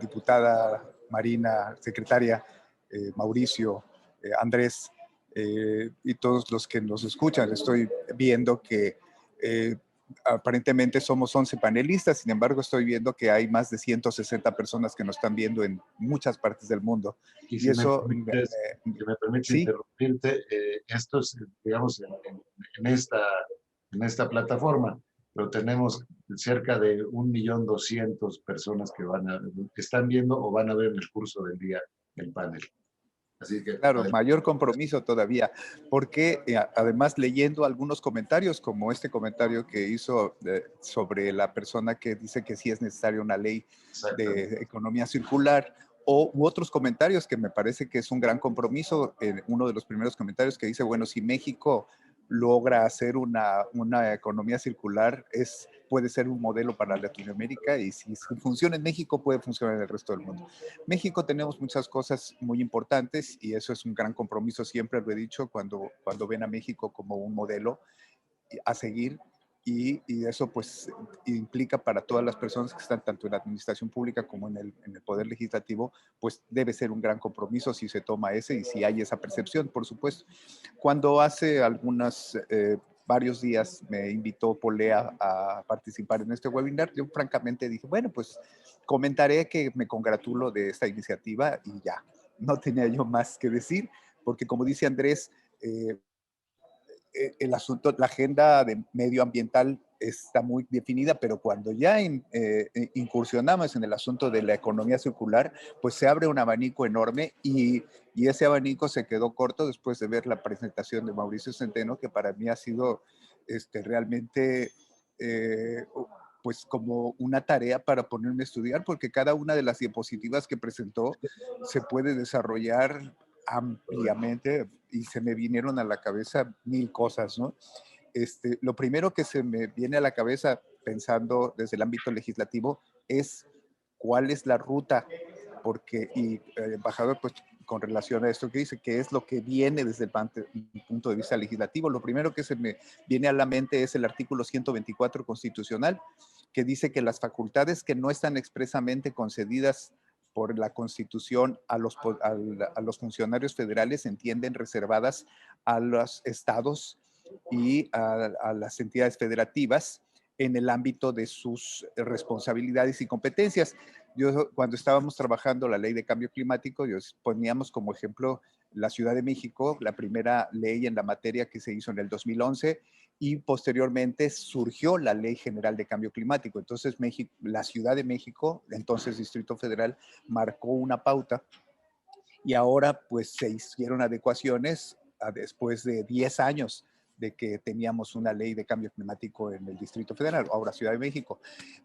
diputada Marina, secretaria Mauricio, Andrés, y todos los que nos escuchan. Estoy viendo que aparentemente somos 11 panelistas, sin embargo estoy viendo que hay más de 160 personas que nos están viendo en muchas partes del mundo. Y si eso me permites ¿sí? interrumpirte, esto es, digamos, en esta plataforma, pero tenemos cerca de 1.200.000 personas que están viendo o van a ver en el curso del día el panel. Así que, claro, mayor compromiso todavía, porque además leyendo algunos comentarios, como este comentario que hizo sobre la persona que dice que sí es necesaria una ley de economía circular, u otros comentarios que me parece que es un gran compromiso, uno de los primeros comentarios que dice, bueno, si México logra hacer una economía circular, puede ser un modelo para Latinoamérica, y si funciona en México, puede funcionar en el resto del mundo. México tenemos muchas cosas muy importantes y eso es un gran compromiso, siempre lo he dicho, cuando ven a México como un modelo a seguir, y eso pues implica para todas las personas que están tanto en la administración pública como en el poder legislativo, pues debe ser un gran compromiso si se toma ese y si hay esa percepción, por supuesto. Cuando hace varios días me invitó Polea a participar en este webinar, yo francamente dije, bueno, pues comentaré que me congratulo de esta iniciativa y ya, no tenía yo más que decir, porque como dice Andrés, el asunto, la agenda de medioambiental está muy definida, pero cuando ya incursionamos en el asunto de la economía circular, pues se abre un abanico enorme y ese abanico se quedó corto después de ver la presentación de Mauricio Centeno, que para mí ha sido realmente pues como una tarea para ponerme a estudiar, porque cada una de las diapositivas que presentó se puede desarrollar ampliamente y se me vinieron a la cabeza mil cosas, ¿no? Lo primero que se me viene a la cabeza pensando desde el ámbito legislativo es cuál es la ruta, porque, y el embajador, pues con relación a esto que dice, que es lo que viene desde el punto de vista legislativo, lo primero que se me viene a la mente es el artículo 124 constitucional, que dice que las facultades que no están expresamente concedidas por la Constitución a los funcionarios federales se entienden reservadas a los estados y a las entidades federativas en el ámbito de sus responsabilidades y competencias. Yo, cuando estábamos trabajando la ley de cambio climático, poníamos como ejemplo la Ciudad de México, la primera ley en la materia que se hizo en el 2011, y posteriormente surgió la Ley General de Cambio Climático. Entonces, la Ciudad de México, entonces Distrito Federal, marcó una pauta y ahora pues se hicieron adecuaciones después de 10 años de que teníamos una ley de cambio climático en el Distrito Federal, ahora Ciudad de México.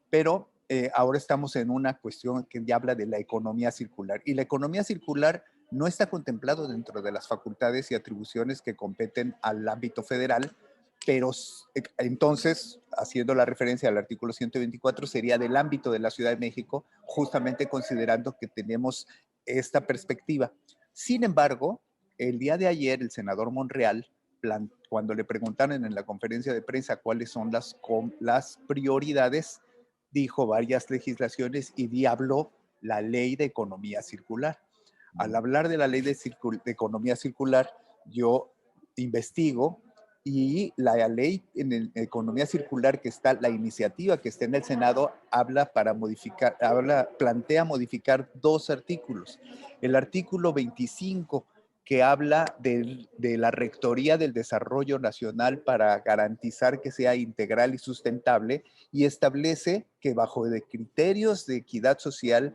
Pero ahora estamos en una cuestión que ya habla de la economía circular. Y la economía circular no está contemplado dentro de las facultades y atribuciones que competen al ámbito federal, pero entonces, haciendo la referencia al artículo 124, sería del ámbito de la Ciudad de México, justamente considerando que tenemos esta perspectiva. Sin embargo, el día de ayer, el senador Monreal, cuando le preguntaron en la conferencia de prensa cuáles son las prioridades, dijo varias legislaciones y habló la ley de economía circular. Al hablar de la ley de economía circular, yo investigo y la ley en economía circular que está, la iniciativa que está en el Senado, plantea modificar dos artículos. El artículo 25, que habla de la Rectoría del Desarrollo Nacional para garantizar que sea integral y sustentable, y establece que bajo criterios de equidad social,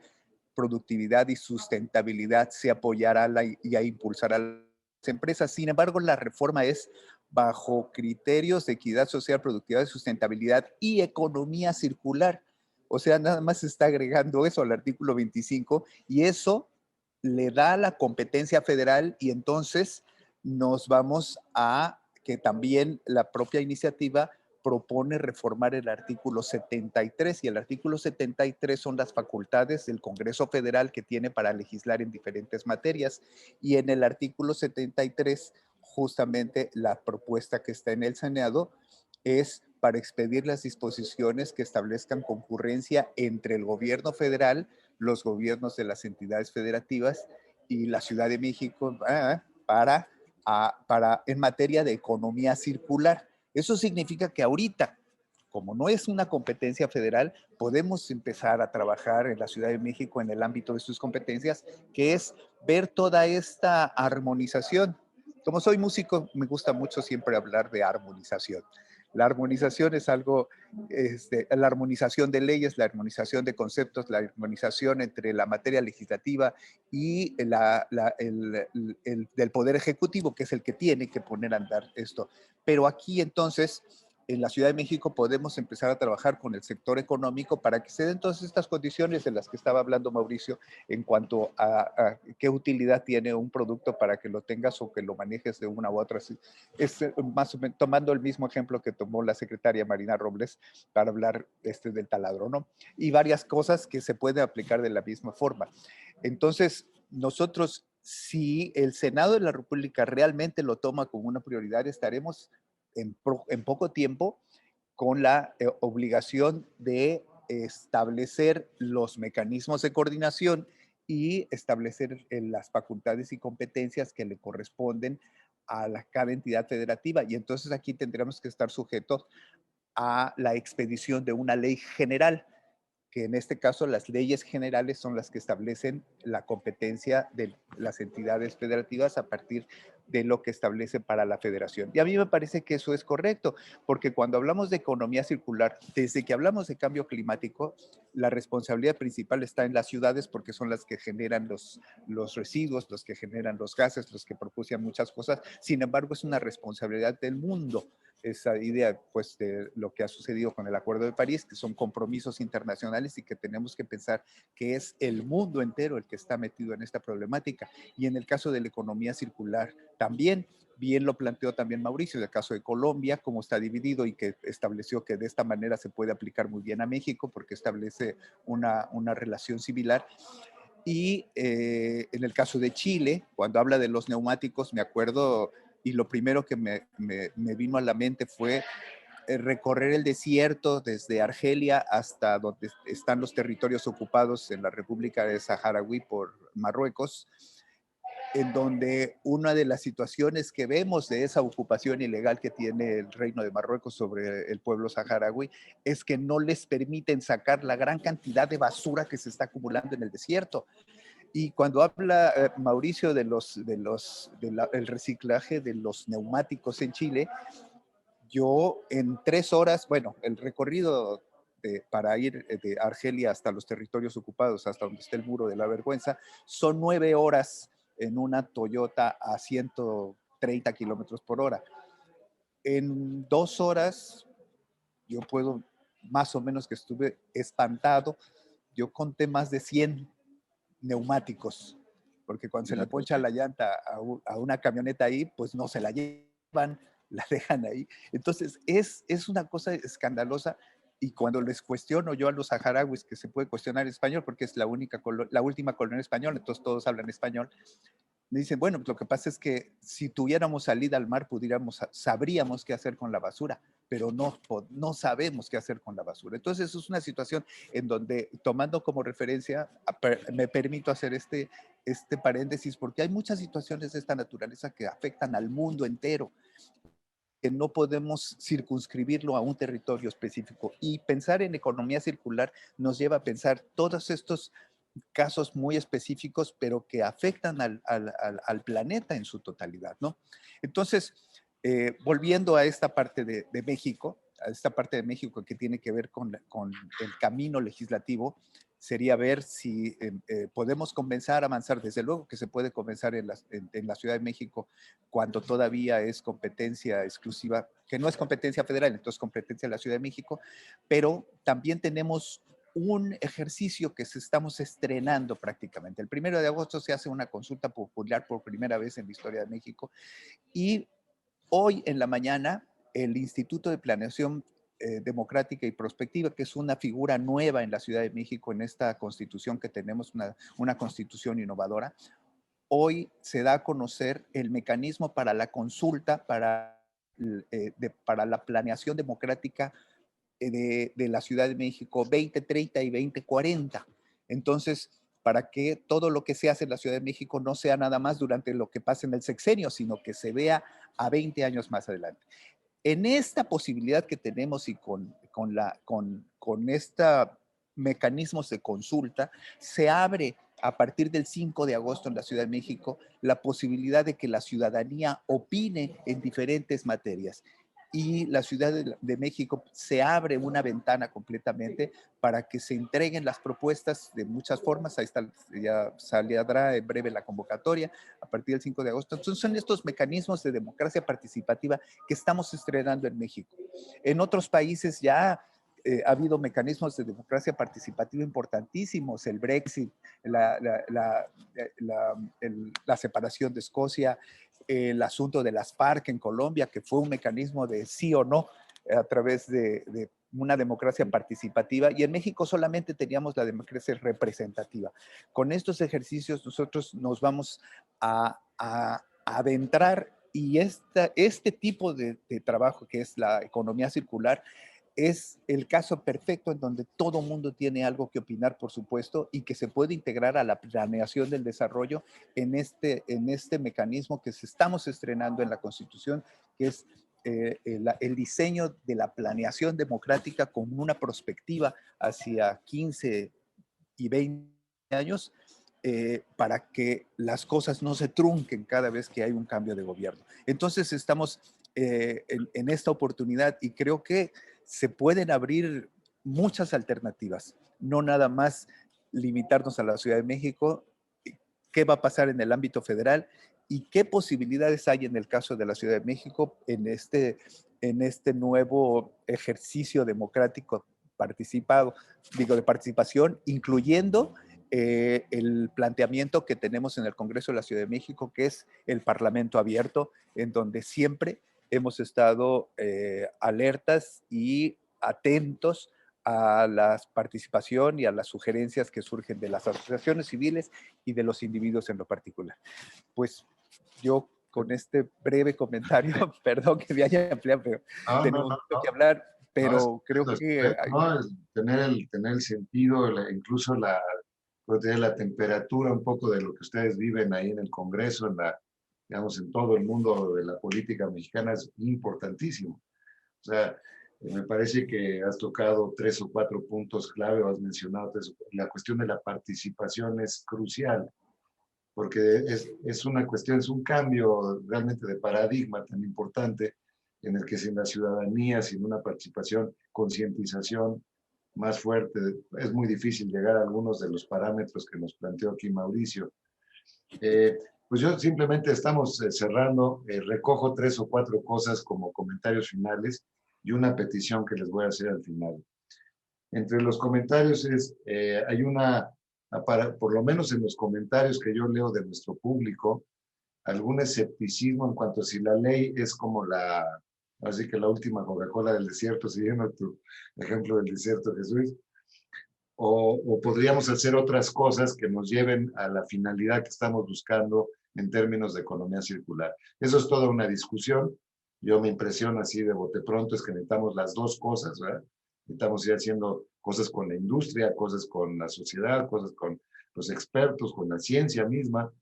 productividad y sustentabilidad se apoyará y impulsará las empresas. Sin embargo, la reforma es bajo criterios de equidad social, productividad y sustentabilidad y economía circular. O sea, nada más se está agregando eso al artículo 25 y eso le da la competencia federal y entonces nos vamos a que también la propia iniciativa propone reformar el artículo 73 y el artículo 73 son las facultades del Congreso Federal que tiene para legislar en diferentes materias y en el artículo 73 justamente la propuesta que está en el Senado es para expedir las disposiciones que establezcan concurrencia entre el gobierno federal, los gobiernos de las entidades federativas y la Ciudad de México en materia de economía circular. Eso significa que ahorita, como no es una competencia federal, podemos empezar a trabajar en la Ciudad de México en el ámbito de sus competencias, que es ver toda esta armonización. Como soy músico, me gusta mucho siempre hablar de armonización. La armonización es algo, la armonización de leyes, la armonización de conceptos, la armonización entre la materia legislativa y del Poder Ejecutivo, que es el que tiene que poner a andar esto. Pero aquí entonces, en la Ciudad de México podemos empezar a trabajar con el sector económico para que se den todas estas condiciones de las que estaba hablando Mauricio en cuanto a qué utilidad tiene un producto para que lo tengas o que lo manejes de una u otra. Es más o menos tomando el mismo ejemplo que tomó la secretaria Marina Robles para hablar del taladro, ¿no? Y varias cosas que se pueden aplicar de la misma forma. Entonces, nosotros, si el Senado de la República realmente lo toma como una prioridad, estaremos en poco tiempo con la obligación de establecer los mecanismos de coordinación y establecer las facultades y competencias que le corresponden a cada entidad federativa. Y entonces aquí tendríamos que estar sujetos a la expedición de una ley general, que en este caso las leyes generales son las que establecen la competencia de las entidades federativas a partir de lo que establece para la federación. Y a mí me parece que eso es correcto, porque cuando hablamos de economía circular, desde que hablamos de cambio climático, la responsabilidad principal está en las ciudades porque son las que generan los residuos, los que generan los gases, los que propician muchas cosas. Sin embargo, es una responsabilidad del mundo. Esa idea, pues, de lo que ha sucedido con el Acuerdo de París, que son compromisos internacionales y que tenemos que pensar que es el mundo entero el que está metido en esta problemática. Y en el caso de la economía circular, también, bien lo planteó también Mauricio, en el caso de Colombia, cómo está dividido y que estableció que de esta manera se puede aplicar muy bien a México porque establece una relación similar. Y en el caso de Chile, cuando habla de los neumáticos, me acuerdo, y lo primero que me vino a la mente fue recorrer el desierto desde Argelia hasta donde están los territorios ocupados en la República de Saharaui por Marruecos, en donde una de las situaciones que vemos de esa ocupación ilegal que tiene el Reino de Marruecos sobre el pueblo saharaui es que no les permiten sacar la gran cantidad de basura que se está acumulando en el desierto. Y cuando habla Mauricio del reciclaje de los neumáticos en Chile, yo en 3 horas, bueno, el recorrido para ir de Argelia hasta los territorios ocupados, hasta donde está el muro de la vergüenza, son 9 horas en una Toyota a 130 kilómetros por hora. En 2 horas, yo puedo, más o menos que estuve espantado, yo conté más de 100 neumáticos, porque cuando se le poncha la llanta a una camioneta ahí, pues no se la llevan, la dejan ahí. Entonces, es una cosa escandalosa. Y cuando les cuestiono yo a los saharauis, que se puede cuestionar en español, porque es la última colonia española, entonces todos hablan español, me dicen, bueno, lo que pasa es que si tuviéramos salida al mar, sabríamos qué hacer con la basura, pero no sabemos qué hacer con la basura. Entonces, eso es una situación en donde, tomando como referencia, me permito hacer este paréntesis, porque hay muchas situaciones de esta naturaleza que afectan al mundo entero, que no podemos circunscribirlo a un territorio específico. Y pensar en economía circular nos lleva a pensar todos estos casos muy específicos, pero que afectan al planeta en su totalidad, ¿no? Entonces, volviendo a esta parte de México, a esta parte de México que tiene que ver con el camino legislativo, sería ver si podemos comenzar a avanzar. Desde luego que se puede comenzar en la Ciudad de México cuando todavía es competencia exclusiva, que no es competencia federal, entonces competencia de la Ciudad de México, pero también tenemos un ejercicio que estamos estrenando prácticamente. El 1 de agosto se hace una consulta popular por primera vez en la historia de México y hoy en la mañana el Instituto de Planeación Democrática y Prospectiva, que es una figura nueva en la Ciudad de México en esta constitución que tenemos, una constitución innovadora, hoy se da a conocer el mecanismo para la consulta, para la planeación democrática de la Ciudad de México 2030 y 2040. Entonces, para que todo lo que se hace en la Ciudad de México no sea nada más durante lo que pasa en el sexenio, sino que se vea a 20 años más adelante. En esta posibilidad que tenemos y con estos mecanismos de consulta, se abre a partir del 5 de agosto en la Ciudad de México la posibilidad de que la ciudadanía opine en diferentes materias. Y la Ciudad de México se abre una ventana completamente para que se entreguen las propuestas de muchas formas. Ahí está, ya saldrá en breve la convocatoria a partir del 5 de agosto. Entonces son estos mecanismos de democracia participativa que estamos estrenando en México. En otros países ya ha habido mecanismos de democracia participativa importantísimos, el Brexit, la separación de Escocia, el asunto de las FARC en Colombia, que fue un mecanismo de sí o no a través de una democracia participativa, y en México solamente teníamos la democracia representativa. Con estos ejercicios nosotros nos vamos a adentrar, y este tipo de trabajo que es la economía circular es el caso perfecto en donde todo mundo tiene algo que opinar, por supuesto, y que se puede integrar a la planeación del desarrollo en este mecanismo que estamos estrenando en la Constitución, que es el diseño de la planeación democrática con una perspectiva hacia 15 y 20 años, para que las cosas no se trunquen cada vez que hay un cambio de gobierno. Entonces estamos en esta oportunidad y creo que se pueden abrir muchas alternativas, no nada más limitarnos a la Ciudad de México. ¿Qué va a pasar en el ámbito federal y qué posibilidades hay en el caso de la Ciudad de México en este nuevo ejercicio democrático de participación, incluyendo el planteamiento que tenemos en el Congreso de la Ciudad de México, que es el Parlamento abierto, en donde siempre hemos estado alertas y atentos a la participación y a las sugerencias que surgen de las asociaciones civiles y de los individuos en lo particular. Pues yo con este breve comentario, perdón que me haya ampliado, pero tenemos mucho que hablar, pero creo que... tener el sentido, incluso la temperatura un poco de lo que ustedes viven ahí en el Congreso, digamos, en todo el mundo de la política mexicana es importantísimo. O sea, me parece que has tocado 3 o 4 puntos clave, o has mencionado la cuestión de la participación es crucial, porque es una cuestión, es un cambio realmente de paradigma tan importante en el que sin la ciudadanía, sin una participación, concientización más fuerte, es muy difícil llegar a algunos de los parámetros que nos planteó aquí Mauricio. Pues yo simplemente estamos cerrando, recojo 3 o 4 cosas como comentarios finales y una petición que les voy a hacer al final. Entre los comentarios hay por lo menos en los comentarios que yo leo de nuestro público, algún escepticismo en cuanto a si la ley es como así que la última Coca-Cola del desierto, siguiendo tu ejemplo del desierto, Jesús, o podríamos hacer otras cosas que nos lleven a la finalidad que estamos buscando en términos de economía circular. Eso es toda una discusión. Yo mi impresión así de bote pronto es que necesitamos las dos cosas, ¿verdad? Necesitamos ir haciendo cosas con la industria, cosas con la sociedad, cosas con los expertos, con la ciencia misma,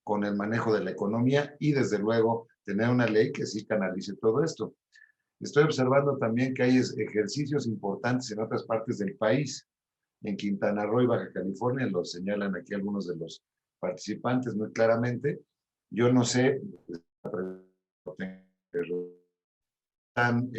con el manejo de la economía y desde luego tener una ley que sí canalice todo esto. Estoy observando también que hay ejercicios importantes en otras partes del país. En Quintana Roo y Baja California, lo señalan aquí algunos de los participantes muy claramente. Yo no sé, tan,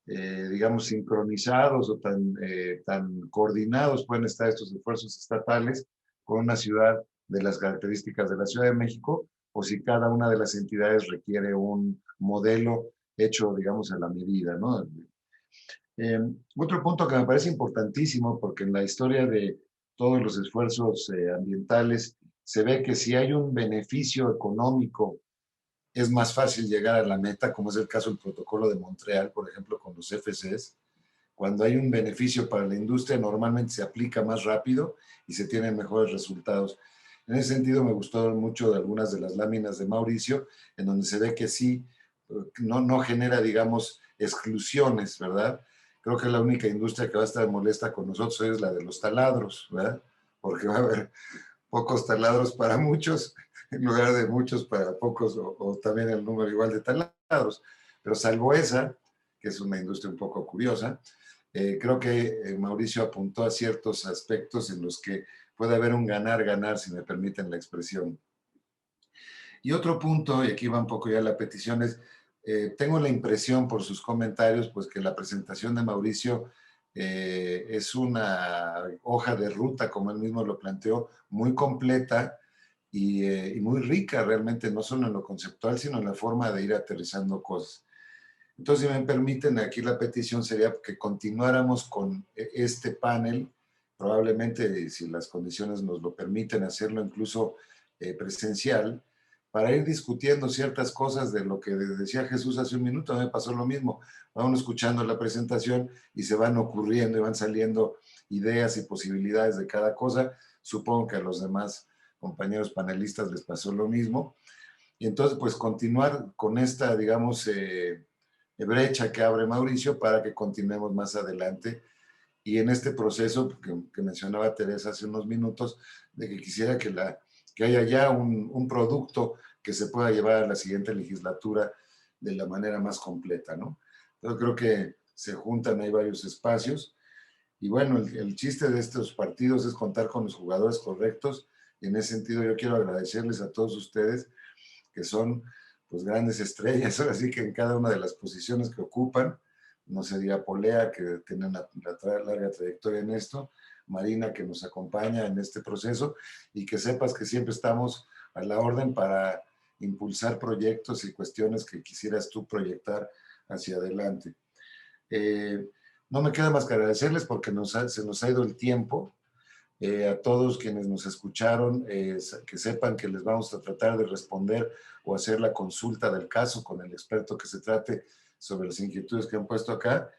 digamos, sincronizados o tan coordinados pueden estar estos esfuerzos estatales con una ciudad de las características de la Ciudad de México, o si cada una de las entidades requiere un modelo hecho, digamos, a la medida, ¿no? Otro punto que me parece importantísimo, porque en la historia de todos los esfuerzos ambientales se ve que si hay un beneficio económico es más fácil llegar a la meta, como es el caso del Protocolo de Montreal, por ejemplo, con los FCs. Cuando hay un beneficio para la industria, normalmente se aplica más rápido y se tienen mejores resultados. En ese sentido, me gustó mucho de algunas de las láminas de Mauricio, en donde se ve que sí, no genera, digamos, exclusiones, ¿verdad? Creo que la única industria que va a estar molesta con nosotros es la de los taladros, ¿verdad? Porque va a haber pocos taladros para muchos, en lugar de muchos para pocos, o también el número igual de taladros. Pero salvo esa, que es una industria un poco curiosa, creo que Mauricio apuntó a ciertos aspectos en los que puede haber un ganar-ganar, si me permiten la expresión. Y otro punto, y aquí va un poco ya la petición, es, tengo la impresión por sus comentarios, pues que la presentación de Mauricio es una hoja de ruta, como él mismo lo planteó, muy completa y muy rica realmente, no solo en lo conceptual, sino en la forma de ir aterrizando cosas. Entonces, si me permiten, aquí la petición sería que continuáramos con este panel, probablemente, si las condiciones nos lo permiten, hacerlo incluso presencial, para ir discutiendo ciertas cosas de lo que decía Jesús hace un minuto. A mí me pasó lo mismo. Vamos escuchando la presentación y se van ocurriendo y van saliendo ideas y posibilidades de cada cosa. Supongo que a los demás compañeros panelistas les pasó lo mismo. Y entonces, pues, continuar con esta, digamos, brecha que abre Mauricio para que continuemos más adelante. Y en este proceso que mencionaba Teresa hace unos minutos, de que quisiera que haya ya un producto que se pueda llevar a la siguiente legislatura de la manera más completa, ¿no? Yo creo que se juntan ahí varios espacios. Y bueno, el chiste de estos partidos es contar con los jugadores correctos. Y en ese sentido yo quiero agradecerles a todos ustedes que son pues grandes estrellas, ahora sí que en cada una de las posiciones que ocupan. No se diga Polea, que tiene una larga trayectoria en esto, Marina, que nos acompaña en este proceso, y que sepas que siempre estamos a la orden para impulsar proyectos y cuestiones que quisieras tú proyectar hacia adelante. No me queda más que agradecerles porque se nos ha ido el tiempo. A todos quienes nos escucharon, que sepan que les vamos a tratar de responder o hacer la consulta del caso con el experto que se trate sobre las inquietudes que han puesto acá.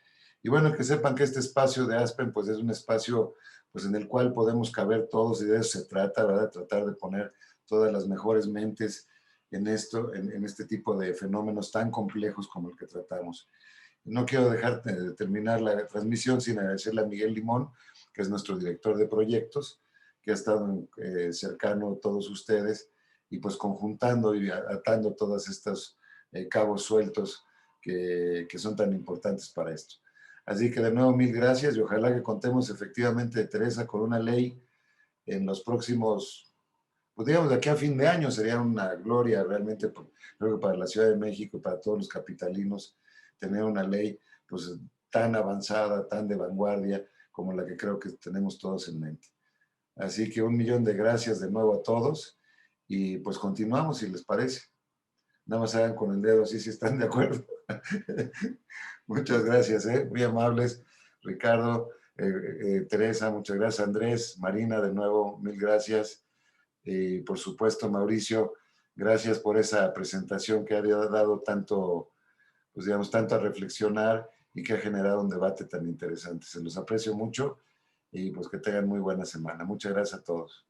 Y bueno, que sepan que este espacio de Aspen pues es un espacio pues en el cual podemos caber todos y de eso se trata, ¿verdad? Tratar de poner todas las mejores mentes en esto, en este tipo de fenómenos tan complejos como el que tratamos. No quiero dejar de terminar la transmisión sin agradecerle a Miguel Limón, que es nuestro director de proyectos, que ha estado cercano a todos ustedes y pues conjuntando y atando todos estos cabos sueltos que son tan importantes para esto. Así que de nuevo mil gracias y ojalá que contemos efectivamente, Teresa, con una ley en los próximos, pues digamos de aquí a fin de año. Sería una gloria realmente, creo que para la Ciudad de México y para todos los capitalinos, tener una ley pues tan avanzada, tan de vanguardia, como la que creo que tenemos todos en mente. Así que 1.000.000 de gracias de nuevo a todos y pues continuamos si les parece. Nada más hagan con el dedo así si están de acuerdo. Muchas gracias, muy amables. Ricardo, Teresa, muchas gracias. Andrés, Marina, de nuevo, mil gracias. Y por supuesto, Mauricio, gracias por esa presentación que ha dado tanto, pues digamos, tanto a reflexionar y que ha generado un debate tan interesante. Se los aprecio mucho y pues que tengan muy buena semana. Muchas gracias a todos.